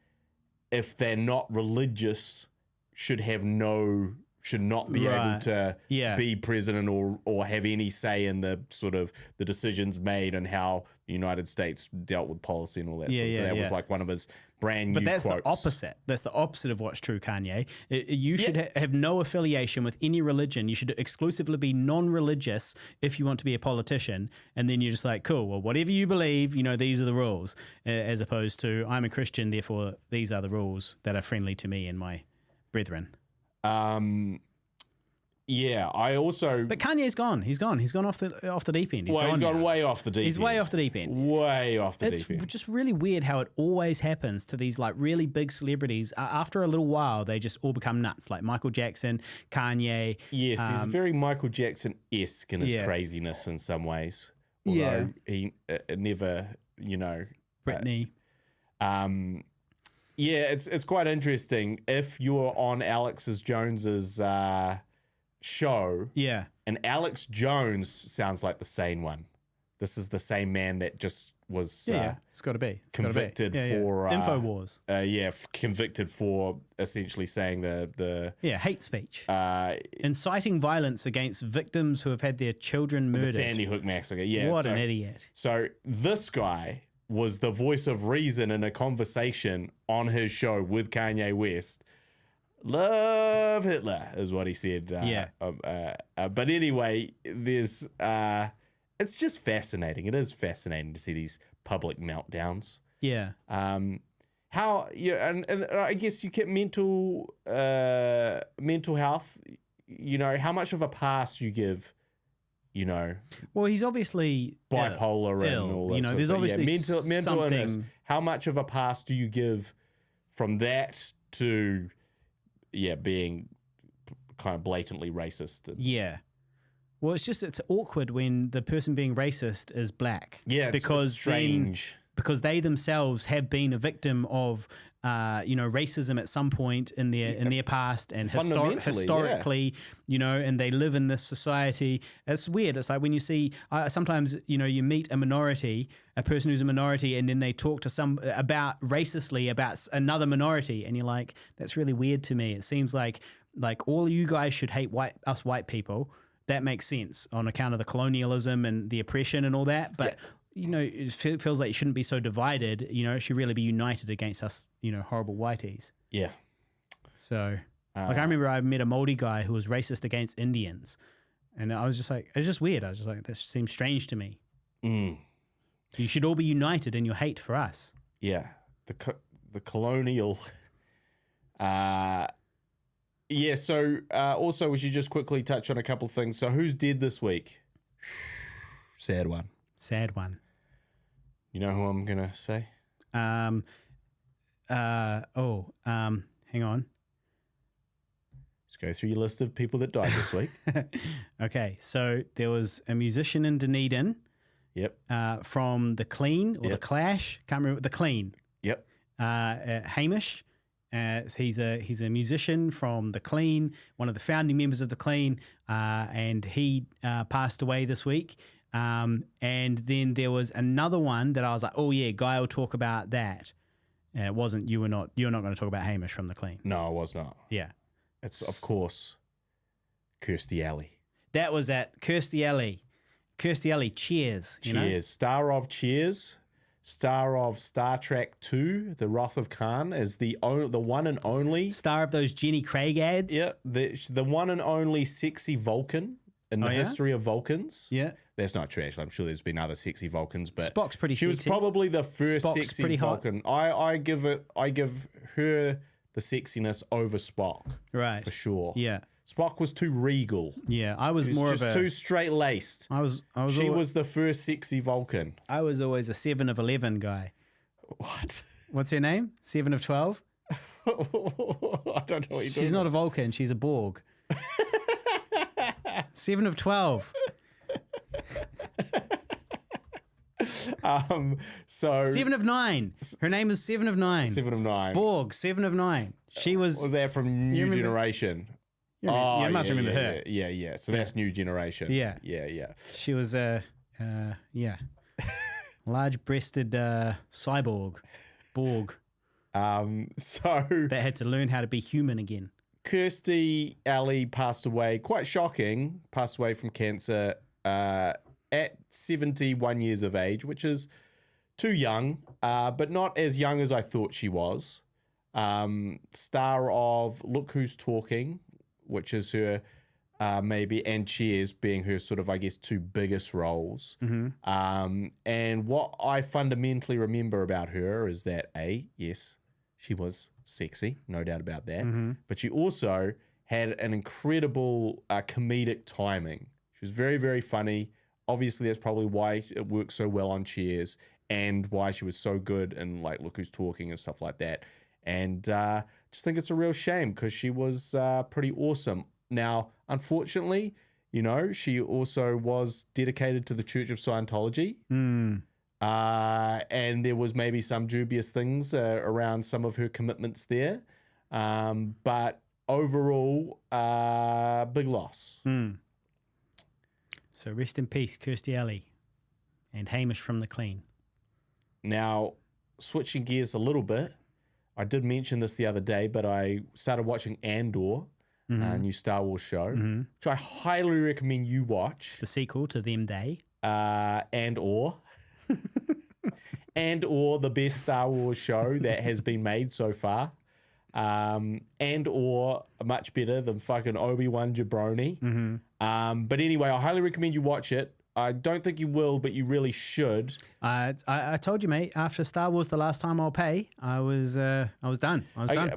if they're not religious, should not be able to be president or have any say in the sort of the decisions made and how the United States dealt with policy and all that. That was like one of his brand new quotes. But that's the opposite. That's the opposite of what's true, Kanye. You should have no affiliation with any religion. You should exclusively be non-religious if you want to be a politician. And then you're just like, cool, well, whatever you believe, these are the rules. As opposed to, I'm a Christian, therefore these are the rules that are friendly to me and my brethren. Yeah, I also... But Kanye's gone. He's gone off the deep end. He's gone way off the deep end. He's way off the deep end. Way off the deep end. It's just really weird how it always happens to these like really big celebrities. After a little while, they just all become nuts. Like Michael Jackson, Kanye. Yes, he's very Michael Jackson-esque in his craziness in some ways. Although he never, Britney. Yeah, it's quite interesting. If you're on Alex Jones's show, and Alex Jones sounds like the sane one. This is the same man that just was it's got to be convicted for InfoWars. Convicted for essentially saying the hate speech, inciting violence against victims who have had their children murdered. The Sandy Hook massacre. Yeah, what an idiot. So this guy was the voice of reason in a conversation on his show with Kanye West. Love Hitler is what he said. But anyway, there's it's just fascinating. It is fascinating to see these public meltdowns. Yeah. How and I guess you get mental health. How much of a pass you give. Well, he's obviously bipolar ill. And all that. There's obviously mental illness. something. How much of a pass do you give from that to being kind of blatantly racist? Well, it's awkward when the person being racist is black. Yeah, because it's strange. Because they themselves have been a victim of racism at some point in their past and historically, and they live in this society. It's weird. It's like when you see sometimes you meet a person who's a minority, and then they talk to about racistly about another minority, and you're like, that's really weird to me. It seems like all you guys should hate us white people. That makes sense on account of the colonialism and the oppression and all that, but. Yeah. It feels like you shouldn't be so divided. It should really be united against us, horrible whiteys. Yeah. So, I remember I met a Māori guy who was racist against Indians. And I was just like, it's just weird. I was just like, this seems strange to me. Mm. You should all be united in your hate for us. Yeah. The colonial... Yeah, so also we should just quickly touch on a couple of things. So who's dead this week? Sad one. Sad one. You know who I'm going to say? Hang on. Let's go through your list of people that died this week. Okay, so there was a musician in Dunedin. Yep. From The Clean or The Clash. Can't remember. The Clean. Yep. Hamish. He's a musician from The Clean, one of the founding members of The Clean, and he passed away this week. And then there was another one that I was like, oh yeah, Guy will talk about that. And it wasn't, you're not going to talk about Hamish from The Clean. No, I was not. Yeah. It's, of course, Kirstie Alley. That was at Kirstie Alley. Kirstie Alley, Cheers. Cheers. Star of Cheers. Star of Star Trek 2, The Wrath of Khan, as the one and only. Star of those Jenny Craig ads. Yeah, the one and only sexy Vulcan in the history of Vulcans. Yeah. That's not true, actually. I'm sure there's been other sexy Vulcans, but Spock's pretty she sexy. was probably the first Spock's sexy pretty Vulcan. I give her the sexiness over Spock. Right. For sure. Yeah. Spock was too regal. Yeah, I was He was more just of too straight-laced. She was the first sexy Vulcan. I was always a 7 of 11 guy. What? What's her name? 7 of 12? I don't know what you're talking She's not a Vulcan, she's a Borg. 7 of 12. So 7 of 9. Her name is 7 of 9. 7 of 9. Borg, 7 of 9. She was. Was that from New Generation? You must remember her. Yeah. So that's New Generation. Yeah. She was large-breasted cyborg, Borg. So that had to learn how to be human again. Kirstie Alley passed away. Quite shocking. Passed away from cancer at 71 years of age, which is too young, but not as young as I thought she was. Star of Look Who's Talking, which is her maybe, and Cheers being her sort of, I guess, two biggest roles. Mm-hmm. And what I fundamentally remember about her is that, yes, she was sexy, no doubt about that, but she also had an incredible comedic timing. She was very, very funny. Obviously, that's probably why it worked so well on Cheers and why she was so good in like Look Who's Talking and stuff like that. And just think it's a real shame because she was pretty awesome. Now, unfortunately, she also was dedicated to the Church of Scientology. And there was maybe some dubious things around some of her commitments there. But overall, big loss. So rest in peace, Kirstie Alley and Hamish from The Clean. Now, switching gears a little bit, I did mention this the other day, but I started watching Andor, a new Star Wars show, which I highly recommend you watch. It's the sequel to Them Day. And/or the best Star Wars show that has been made so far. And/or much better than fucking Obi-Wan Jabroni. But anyway, I highly recommend you watch it. I don't think you will, but you really should. I told you, mate, after Star Wars The Last Time I'll Pay, I was done. I was done.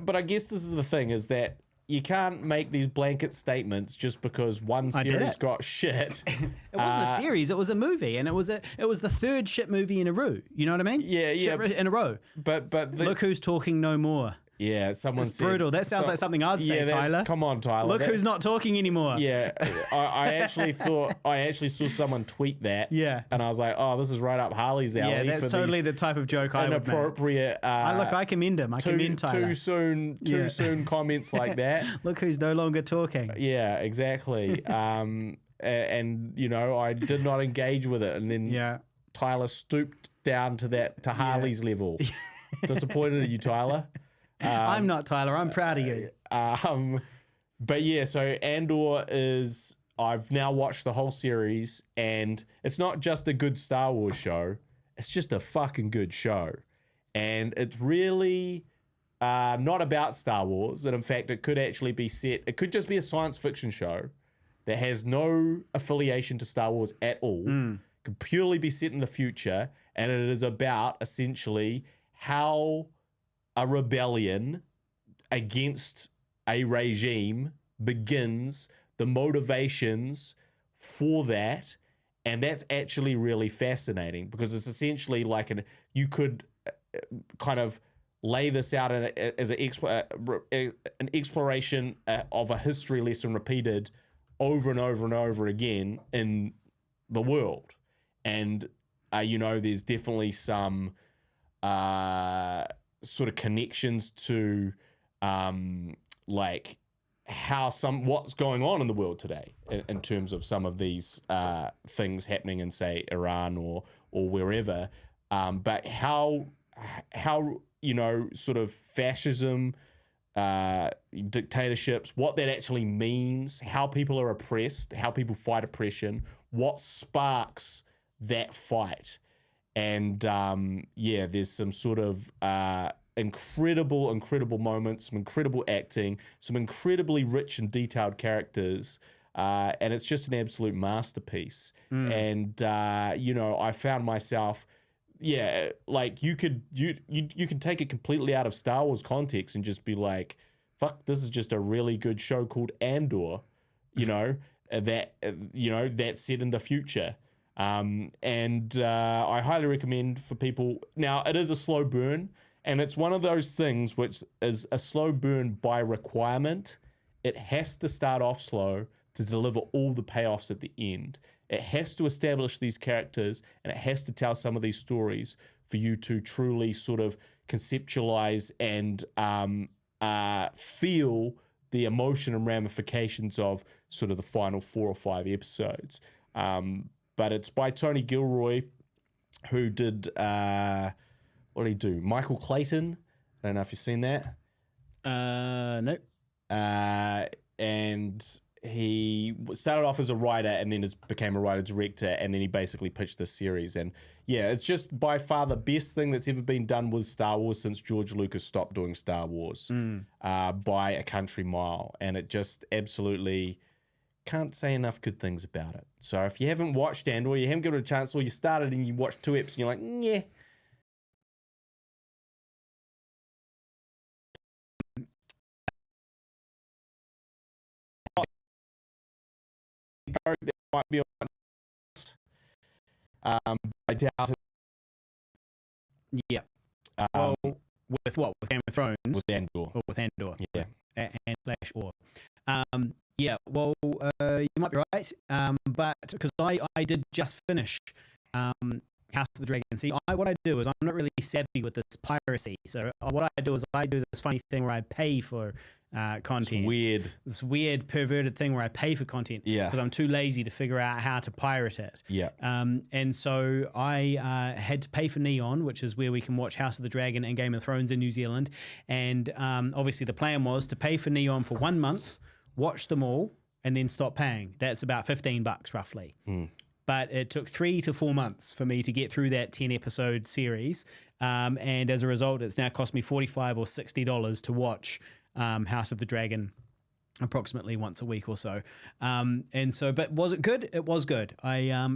But I guess this is the thing, is that you can't make these blanket statements just because one series got shit. It wasn't a series, it was a movie, and it was the third shit movie in a row. You know what I mean? Yeah. Shit in a row. But Look Who's Talking no more. Yeah, someone It's said, brutal. That sounds like something I'd say, Tyler. Come on, Tyler. Look who's not talking anymore. Yeah, I actually saw someone tweet that. Yeah. And I was like, oh, this is right up Harley's alley. Yeah, that's totally the type of joke I would make. Inappropriate. Look, I commend him. I commend Tyler. Too soon comments like that. Look who's no longer talking. Yeah, exactly. And I did not engage with it, and then Tyler stooped down to Harley's level. Disappointed in you, Tyler. I'm not Tyler. I'm proud of you. But yeah, so Andor is. I've now watched the whole series, and it's not just a good Star Wars show. It's just a fucking good show, and it's really not about Star Wars. And in fact, it could actually be set. It could just be a science fiction show that has no affiliation to Star Wars at all. Could purely be set in the future, and it is about essentially how a rebellion against a regime begins, the motivations for that, and that's actually really fascinating because it's essentially like you could kind of lay this out as an exploration of a history lesson repeated over and over and over again in the world. And there's definitely some sort of connections to like what's going on in the world today in terms of some of these things happening in, say, Iran or wherever, but how sort of fascism, dictatorships, what that actually means, how people are oppressed, how people fight oppression, what sparks that fight. And there's some sort of incredible moments, some incredible acting, some incredibly rich and detailed characters, and it's just an absolute masterpiece. And I found myself, like you can take it completely out of Star Wars context and just be like, fuck, this is just a really good show called Andor, that's set in the future. And I highly recommend for people. Now, it is a slow burn, and it's one of those things which is a slow burn by requirement. It has to start off slow to deliver all the payoffs at the end. It has to establish these characters, and it has to tell some of these stories for you to truly sort of conceptualize and feel the emotion and ramifications of sort of the final 4 or 5 episodes. But it's by Tony Gilroy, who did, what did he do? Michael Clayton. I don't know if you've seen that. Nope. And he started off as a writer and then became a writer-director, and then he basically pitched this series. And yeah, it's just by far the best thing that's ever been done with Star Wars since George Lucas stopped doing Star Wars by a country mile. And it just absolutely... can't say enough good things about it. So if you haven't watched Andor, you haven't given it a chance, or you started and you watched 2 episodes and you're like, yeah. That might be I doubt it. Yeah. With what? With Game of Thrones? With Andor. Or with Andor. Yeah. And slash or. Yeah, well, you might be right, but because I did just finish House of the Dragon. See, what I do is I'm not really savvy with this piracy. So what I do is I do this funny thing where I pay for content. It's weird. This weird perverted thing where I pay for content because I'm too lazy to figure out how to pirate it. Yeah. And so I had to pay for Neon, which is where we can watch House of the Dragon and Game of Thrones in New Zealand. And obviously the plan was to pay for Neon for 1 month, watch them all, and then stop paying. That's about $15 roughly. But it took 3 to 4 months for me to get through that 10-episode series. And as a result, it's now cost me $45 or $60 to watch House of the Dragon approximately once a week or so. And so, but was it good? It was good. I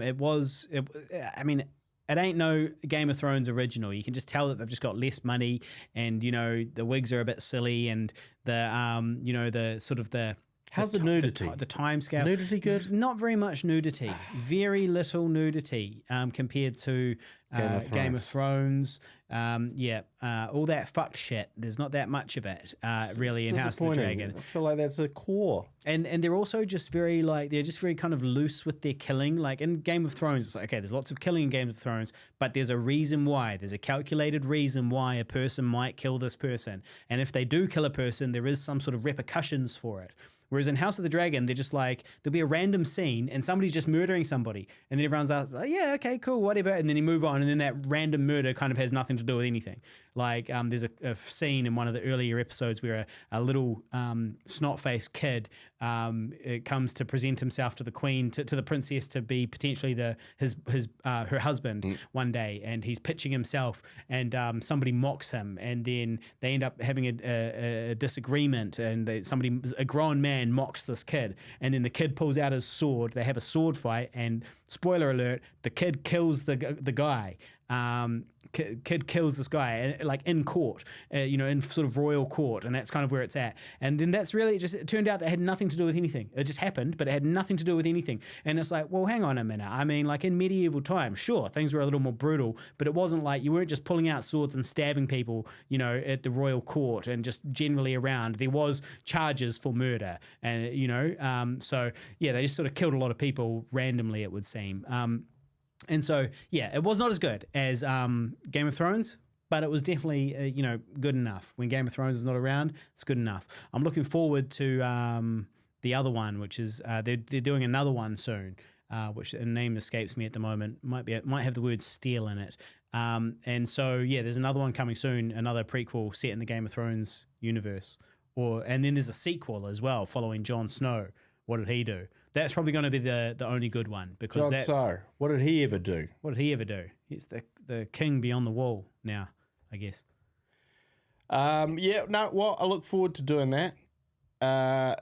mean, it ain't no Game of Thrones original. You can just tell that they've just got less money, and the wigs are a bit silly, and the the sort of the How's the nudity? The time scale. Is nudity good? Not very much nudity. Very little nudity compared to Game of Thrones. All that fuck shit. There's not that much of it really in House of the Dragon. I feel like that's a core. And they're also just very they're just very kind of loose with their killing. Like in Game of Thrones, it's like, okay, there's lots of killing in Game of Thrones, but there's a reason why. There's a calculated reason why a person might kill this person. And if they do kill a person, there is some sort of repercussions for it. Whereas in House of the Dragon, they're just like, there'll be a random scene and somebody's just murdering somebody. And then everyone's like, yeah, okay, cool, whatever. And then you move on. And then that random murder kind of has nothing to do with anything. Like there's a scene in one of the earlier episodes where a little snot-faced kid it comes to present himself to the queen, to the princess, to be potentially her husband one day. And he's pitching himself and somebody mocks him. And then they end up having a disagreement. And a grown man mocks this kid, and then the kid pulls out his sword. They have a sword fight, and spoiler alert, the kid kills the guy. Kid kills this guy, like in court, in sort of royal court, and that's kind of where it's at. And then that's really it turned out that it had nothing to do with anything. It just happened, but it had nothing to do with anything. And it's like, well, hang on a minute. I mean, like in medieval times, sure, things were a little more brutal, but it wasn't like you weren't just pulling out swords and stabbing people, at the royal court and just generally around. There was charges for murder, and so yeah, they just sort of killed a lot of people randomly, it would seem. And so, yeah, it was not as good as Game of Thrones, but it was definitely, good enough. When Game of Thrones is not around, it's good enough. I'm looking forward to the other one, which is they're doing another one soon, which the name escapes me at the moment. Might have the word steel in it. And so, yeah, there's another one coming soon, another prequel set in the Game of Thrones universe. And then there's a sequel as well following Jon Snow. What did he do? That's probably going to be the only good one, because what did he ever do? What did he ever do? He's the king beyond the wall now, I guess. I look forward to doing that. I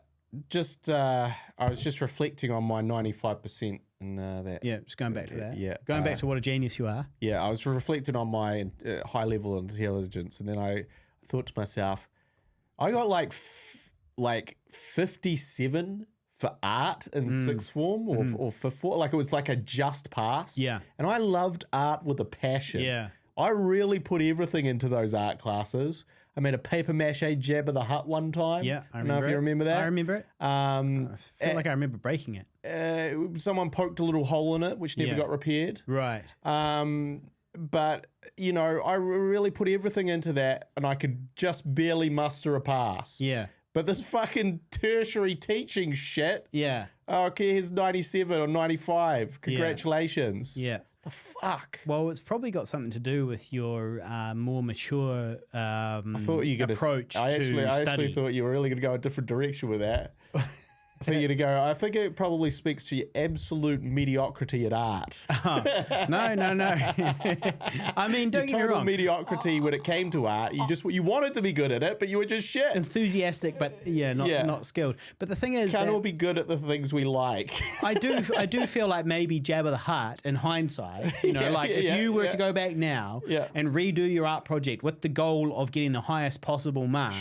was just reflecting on my 95% and that. Yeah, just going back to that. Yeah, going back to what a genius you are. Yeah, I was reflecting on my high level intelligence, and then I thought to myself, I got like 57 for art in sixth form or fifth form. Like it was like a just pass. Yeah. And I loved art with a passion. Yeah. I really put everything into those art classes. I made a paper mache Jabba the Hutt one time. Yeah, I don't know if you remember that. I remember it. I feel like I remember breaking it. Someone poked a little hole in it, which never got repaired. Right. But, I really put everything into that, and I could just barely muster a pass. Yeah. But this fucking tertiary teaching shit. Yeah. Oh, okay, here's 97 or 95. Congratulations. Yeah. The fuck? Well, it's probably got something to do with your more mature approach I actually thought you were really going to go a different direction with that. I think it probably speaks to your absolute mediocrity at art. No. I mean, don't get me wrong. Mediocrity when it came to art. You wanted to be good at it, but you were just shit. Enthusiastic, but not skilled. But the thing is, can't all be good at the things we like. I do feel like maybe Jabba the Hutt, in hindsight, if you were to go back now and redo your art project with the goal of getting the highest possible mark,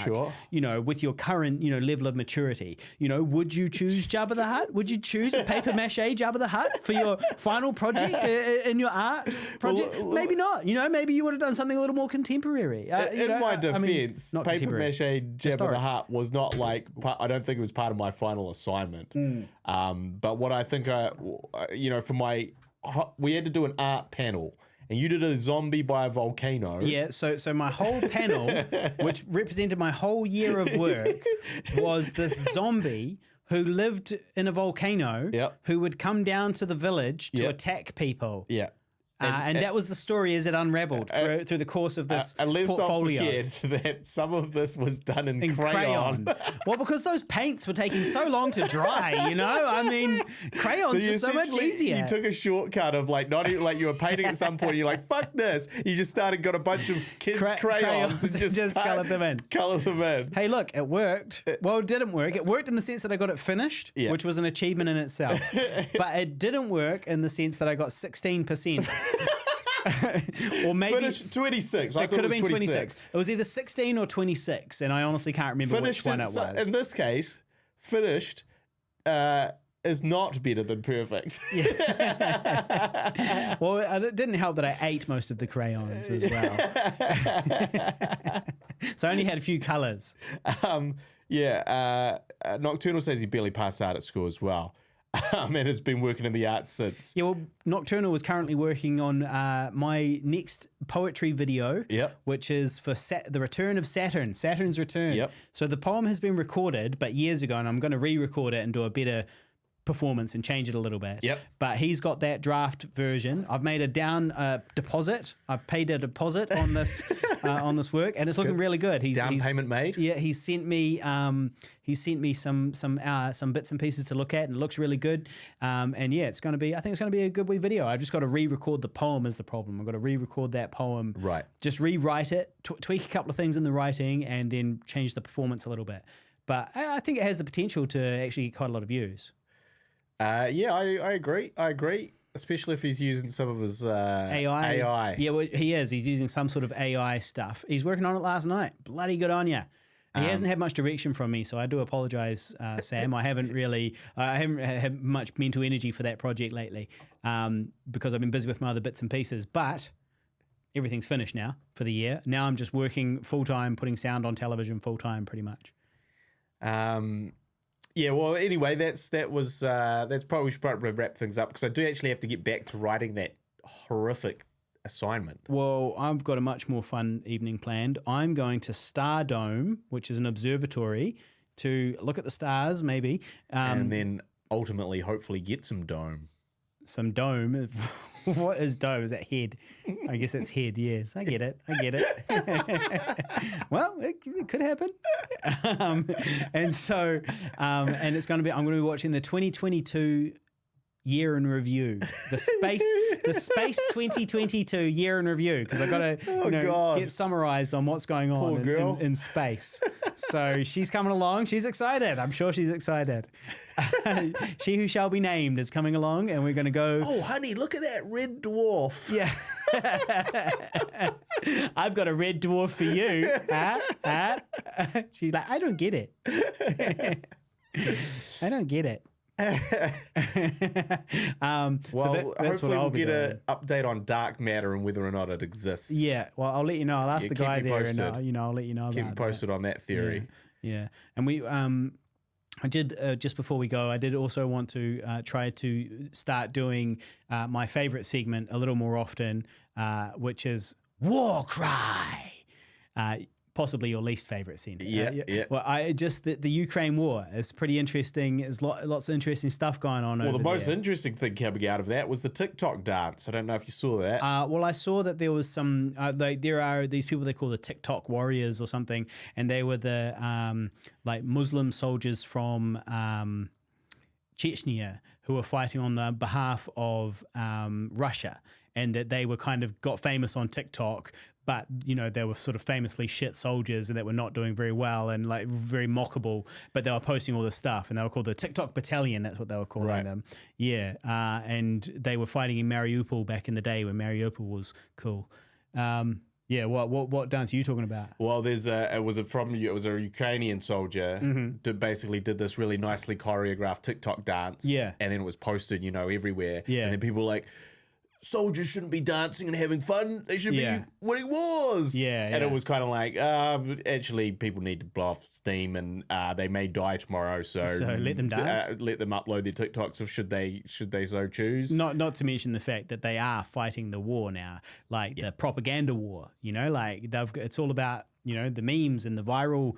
with your current level of maturity, would you choose Jabba the Hutt? Would you choose a paper mache Jabba the Hutt for your final project in your art project? Maybe not. Maybe you would have done something a little more contemporary. In my defense, paper mache Jabba the Hutt was not like, I don't think it was part of my final assignment. But what I think, we had to do an art panel. And you did a zombie by a volcano. Yeah, so my whole panel, which represented my whole year of work, was this zombie who lived in a volcano who would come down to the village to attack people. Yeah. And that was the story as it unraveled through the course of this portfolio. Let's not forget that some of this was done in crayon. Well, because those paints were taking so long to dry, I mean, crayons are so much easier. You took a shortcut of not even like you were painting at some point. You're like, fuck this. You just got a bunch of kids' crayons and just colored them in. Colored them in. Hey, look, it worked. Well, it didn't work. It worked in the sense that I got it finished, which was an achievement in itself. But it didn't work in the sense that I got 16%. Or maybe finished 26. It could have been 26. It was either 16 or 26, and I honestly can't remember which one it was. In this case, finished is not better than perfect. Yeah. Well, it didn't help that I ate most of the crayons as well. So I only had a few colours. Nocturnal says he barely passed out at school as well. And has been working in the arts since. Yeah, well, Nocturnal is currently working on my next poetry video, which is for the return of Saturn, Saturn's return. Yep. So the poem has been recorded, but years ago, and I'm going to re-record it and do a better performance and change it a little bit. Yep. But he's got that draft version. I've made a down deposit. I've paid a deposit on this work, and it's looking really good. He's payment made. Yeah, he sent me some bits and pieces to look at, and it looks really good. And yeah, it's going to be. I think it's going to be a good wee video. I've just got to re-record the poem is the problem. I've got to re-record that poem. Right. Just rewrite it, tweak a couple of things in the writing, and then change the performance a little bit. But I think it has the potential to actually get quite a lot of views. I agree. Especially if he's using some of his AI. Yeah, well, he is. He's using some sort of AI stuff. He's working on it last night. Bloody good on you. He hasn't had much direction from me, so I do apologize, Sam. I haven't had much mental energy for that project lately because I've been busy with my other bits and pieces. But everything's finished now for the year. Now I'm just working full time, putting sound on television full time, pretty much. Yeah, well, anyway, that's probably we should probably wrap things up because I do actually have to get back to writing that horrific assignment. Well, I've got a much more fun evening planned. I'm going to Stardome, which is an observatory, to look at the stars, maybe. And then ultimately, hopefully, get some dome. Some dome? What is dome? Is that head? I guess that's head, yes. I get it. Well, it could happen. And so, and it's going to be, I'm going to be watching the 2022 year in review, the space 2022 year in review, because I've got to get summarized on what's going on in space. So she's coming along. She's excited. I'm sure she's excited. She who shall be named is coming along, and we're going to go. Oh, honey, look at that red dwarf. Yeah. I've got a red dwarf for you. She's like, I don't get it. I don't get it. Well, so hopefully we'll get an update on dark matter and whether or not it exists. Yeah, well, I'll let you know. I'll ask the guy there, and I'll let you know. Keep me posted on that theory. Yeah. And we, I did just before we go, I did also want to try to start doing my favorite segment a little more often, which is War Cry. Possibly your least favorite scene. Yeah. Well, the Ukraine war is pretty interesting. There's lots of interesting stuff going on. Well, the most interesting thing coming out of that was the TikTok dance. I don't know if you saw that. Well, I saw that there was some. There are these people they call the TikTok warriors or something, and they were the Muslim soldiers from Chechnya who were fighting on the behalf of Russia, and that they were kind of got famous on TikTok. But, they were sort of famously shit soldiers and that were not doing very well and like very mockable, but they were posting all this stuff and they were called the TikTok Battalion. That's what they were calling them. Yeah. And they were fighting in Mariupol back in the day when Mariupol was cool. Yeah. What dance are you talking about? Well, it was a Ukrainian soldier basically did this really nicely choreographed TikTok dance. Yeah. And then it was posted, everywhere. Yeah. And then people were like, soldiers shouldn't be dancing and having fun. They should be winning wars. Yeah. And it was kind of like, actually, people need to blow off steam and they may die tomorrow. So let them dance. Let them upload their TikToks should they so choose. Not to mention the fact that they are fighting the war now, the propaganda war. It's all about the memes and the viral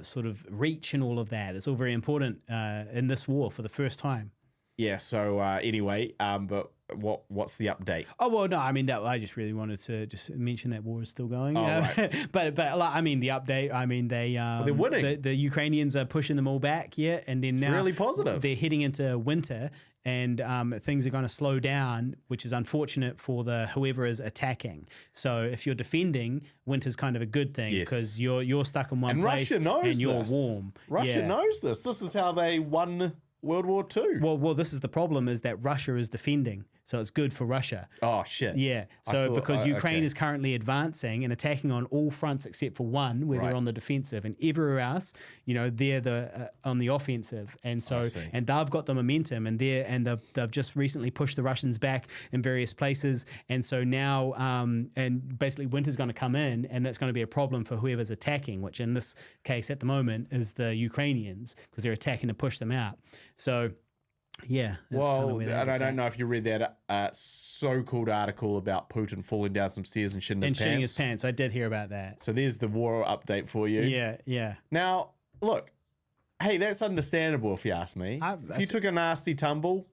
sort of reach and all of that. It's all very important in this war for the first time. Yeah. So anyway, but. What's the update? Oh, well, no, I mean, I just really wanted to just mention that war is still going. Right. but I mean, the update, I mean, they're winning. The Ukrainians are pushing them all back, and then now really positive. They're heading into winter, and things are going to slow down, which is unfortunate for whoever is attacking. So if you're defending, winter's kind of a good thing because you're stuck in one place and you're warm. Russia knows this. This is how they won World War II. Well, this is the problem: is that Russia is defending. so it's good for Russia. Oh, shit. Yeah. So because Ukraine is currently advancing and attacking on all fronts except for one, where they're on the defensive, and everywhere else, they're on the offensive. And so, and they've got the momentum, and they've just recently pushed the Russians back in various places. And so now, and basically winter's going to come in, and that's going to be a problem for whoever's attacking, which in this case at the moment is the Ukrainians, because they're attacking to push them out. So, yeah. Well, and I don't know if you read that so-called article about Putin falling down some stairs and shitting his pants. I did hear about that. So there's the war update for you. Yeah. Now, look, hey, that's understandable if you ask me. If you took a nasty tumble,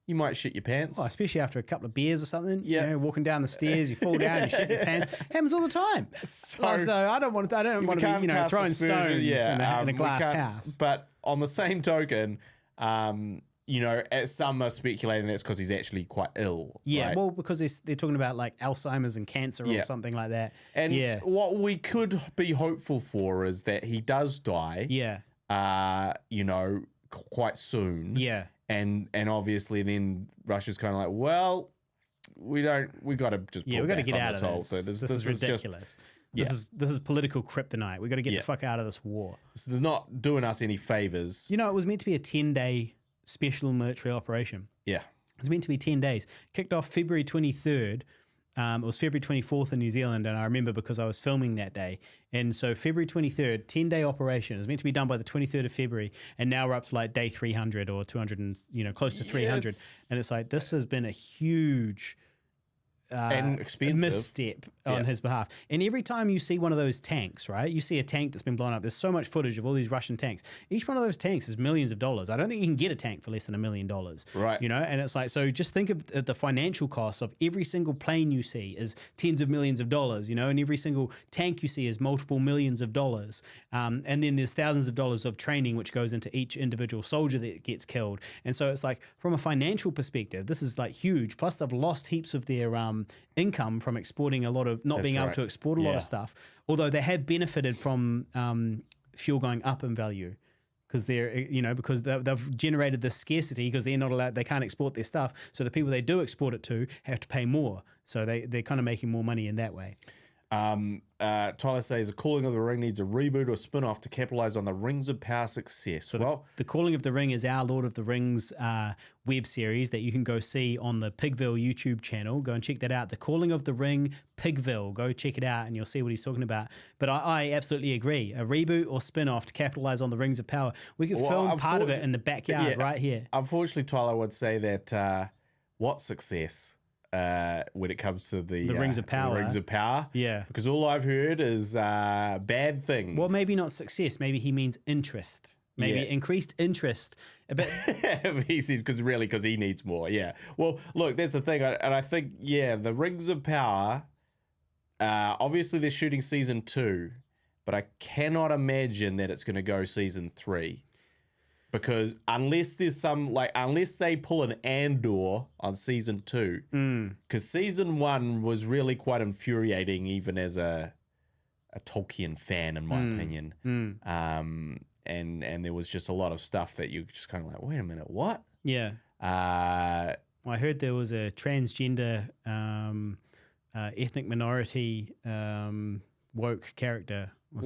you might shit your pants. Oh, especially after a couple of beers or something. Yeah. Walking down the stairs, you fall down, you shit your pants. Happens all the time. So I don't want to be, throwing stones in a glass house. But on the same token, some are speculating that's because he's actually quite ill. Yeah, right? well, because they're talking about like Alzheimer's and cancer or something like that. And what we could be hopeful for is that he does die. Yeah. Quite soon. Yeah. And obviously then Russia's kind of like, well, we got to just we got to get out of this. This is ridiculous. This is political kryptonite. We got to get the fuck out of this war. This is not doing us any favors. It was meant to be a 10-day special military operation. Yeah. It was meant to be 10 days. Kicked off February 23rd. It was February 24th in New Zealand, and I remember because I was filming that day. And so February 23rd, 10-day operation. It was meant to be done by the 23rd of February, and now we're up to like day 300 or 200 and, close to 300. And it's like, this has been a huge and expensive misstep on his behalf. And every time you see one of those tanks, right? You see a tank that's been blown up. There's so much footage of all these Russian tanks. Each one of those tanks is millions of dollars. I don't think you can get a tank for less than $1 million. Right. And it's like, so just think of the financial cost of every single plane you see is tens of millions of dollars, and every single tank you see is multiple millions of dollars. And then there's thousands of dollars of training which goes into each individual soldier that gets killed. And so it's like, from a financial perspective, this is like huge. Plus they've lost heaps of their income from exporting a lot of, being able to export a lot of stuff, although they have benefited from fuel going up in value because they're, because they've generated this scarcity because they're not allowed, they can't export their stuff. So the people they do export it to have to pay more. So they're kind of making more money in that way. Tyler says The Calling of the Ring needs a reboot or spin-off to capitalize on the Rings of Power success. So the Calling of the Ring is our Lord of the Rings web series that you can go see on the Pigville YouTube channel. Go and check that out. The Calling of the Ring Pigville. Go check it out and you'll see what he's talking about. But I absolutely agree. A reboot or spin-off to capitalize on the Rings of Power. We could film part of it in the backyard right here. Unfortunately, Tyler would say that what success? When it comes to the Rings of Power. The Rings of Power. Yeah. Because all I've heard is bad things. Well, maybe not success. Maybe he means interest. Maybe increased interest. But he said because he needs more. Yeah. Well, look, that's the thing. I think, the Rings of Power, obviously they're shooting season 2, but I cannot imagine that it's going to go season 3. Because unless there's unless they pull an Andor on season 2, because season 1 was really quite infuriating, even as a Tolkien fan, in my opinion. And there was just a lot of stuff that you just kind of like, wait a minute, what? Yeah. I heard there was a transgender ethnic minority woke character. I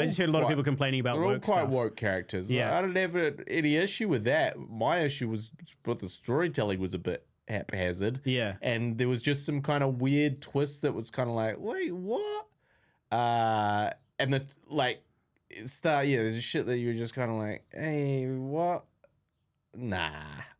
just heard a lot of people complaining about woke stuff. They're all quite woke characters. Yeah. I don't have any issue with that. My issue was with the storytelling was a bit haphazard. Yeah. And there was just some kind of weird twist that was kind of like, wait, what? And the there's shit that you're just kind of like, hey, what? Nah.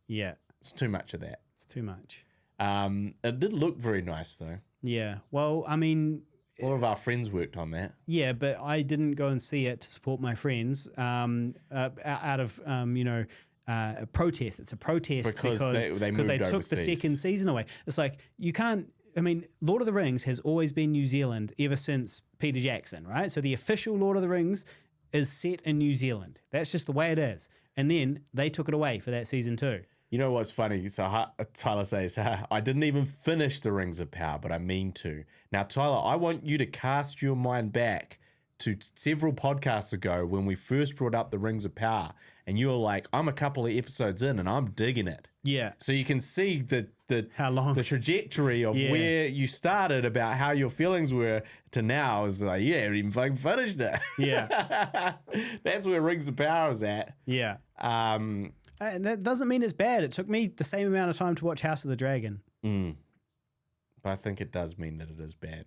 Yeah. It's too much of that. It's too much. It did look very nice though. Yeah. Well, I mean, a lot of our friends worked on that. Yeah, but I didn't go and see it to support my friends out of a protest. It's a protest because they took overseas. The second season away. It's like you can't. I mean, Lord of the Rings has always been New Zealand ever since Peter Jackson, right? So the official Lord of the Rings is set in New Zealand. That's just the way it is. And then they took it away for that season 2. You know what's funny? So Tyler says, I didn't even finish The Rings of Power, but I mean to. Now, Tyler, I want you to cast your mind back to several podcasts ago when we first brought up the Rings of Power, and you were like, I'm a couple of episodes in and I'm digging it. Yeah. So you can see how long the trajectory of where you started about how your feelings were to now is like, yeah, I haven't even fucking finished it. Yeah. That's where Rings of Power is at. Yeah. And that doesn't mean it's bad. It took me the same amount of time to watch House of the Dragon. But I think it does mean that it is bad.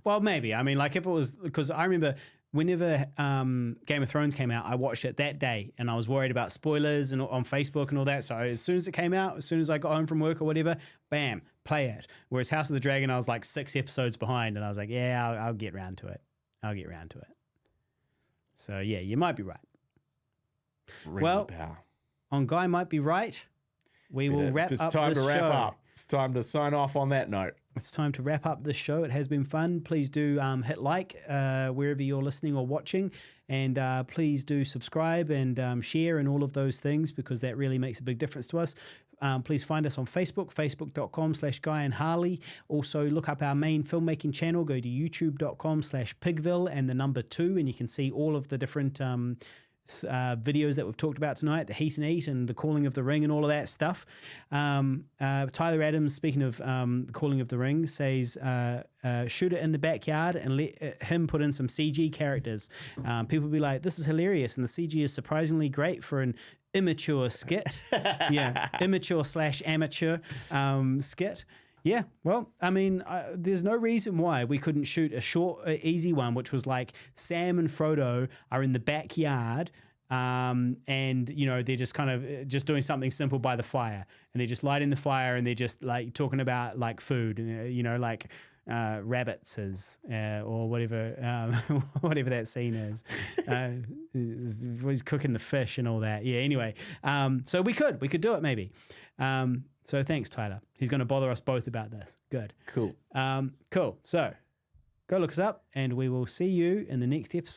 Well, maybe. I mean, like if it was, because I remember whenever Game of Thrones came out, I watched it that day and I was worried about spoilers and on Facebook and all that. So as soon as it came out, as soon as I got home from work or whatever, bam, play it. Whereas House of the Dragon, I was like 6 episodes behind and I was like, yeah, I'll get round to it. I'll get round to it. So yeah, you might be right. Rings of Power. On Guy Might Be Right, we will wrap up this show. It's time to wrap up. It's time to sign off on that note. It's time to wrap up this show. It has been fun. Please do hit like wherever you're listening or watching. And please do subscribe and share and all of those things because that really makes a big difference to us. Please find us on Facebook, facebook.com/Guy and Harley. Also, look up our main filmmaking channel. Go to youtube.com/Pigville and the number 2, and you can see all of the different videos that we've talked about tonight, the Heat and Eat and the Calling of the Ring and all of that stuff. Tyler Adams, speaking of the Calling of the Ring, says shoot it in the backyard and let him put in some CG characters. People be like, this is hilarious, and the CG is surprisingly great for an immature skit. Yeah, immature/amateur skit. Yeah, well, I mean, there's no reason why we couldn't shoot a short, easy one, which was like Sam and Frodo are in the backyard and, you know, they're just kind of just doing something simple by the fire. And they're just lighting the fire and they're just like talking about like food, you know, like rabbits or whatever, whatever that scene is. He's cooking the fish and all that. Yeah, anyway. So we could do it maybe. So thanks, Tyler. He's going to bother us both about this. Good. Cool. Cool. So go look us up and we will see you in the next episode.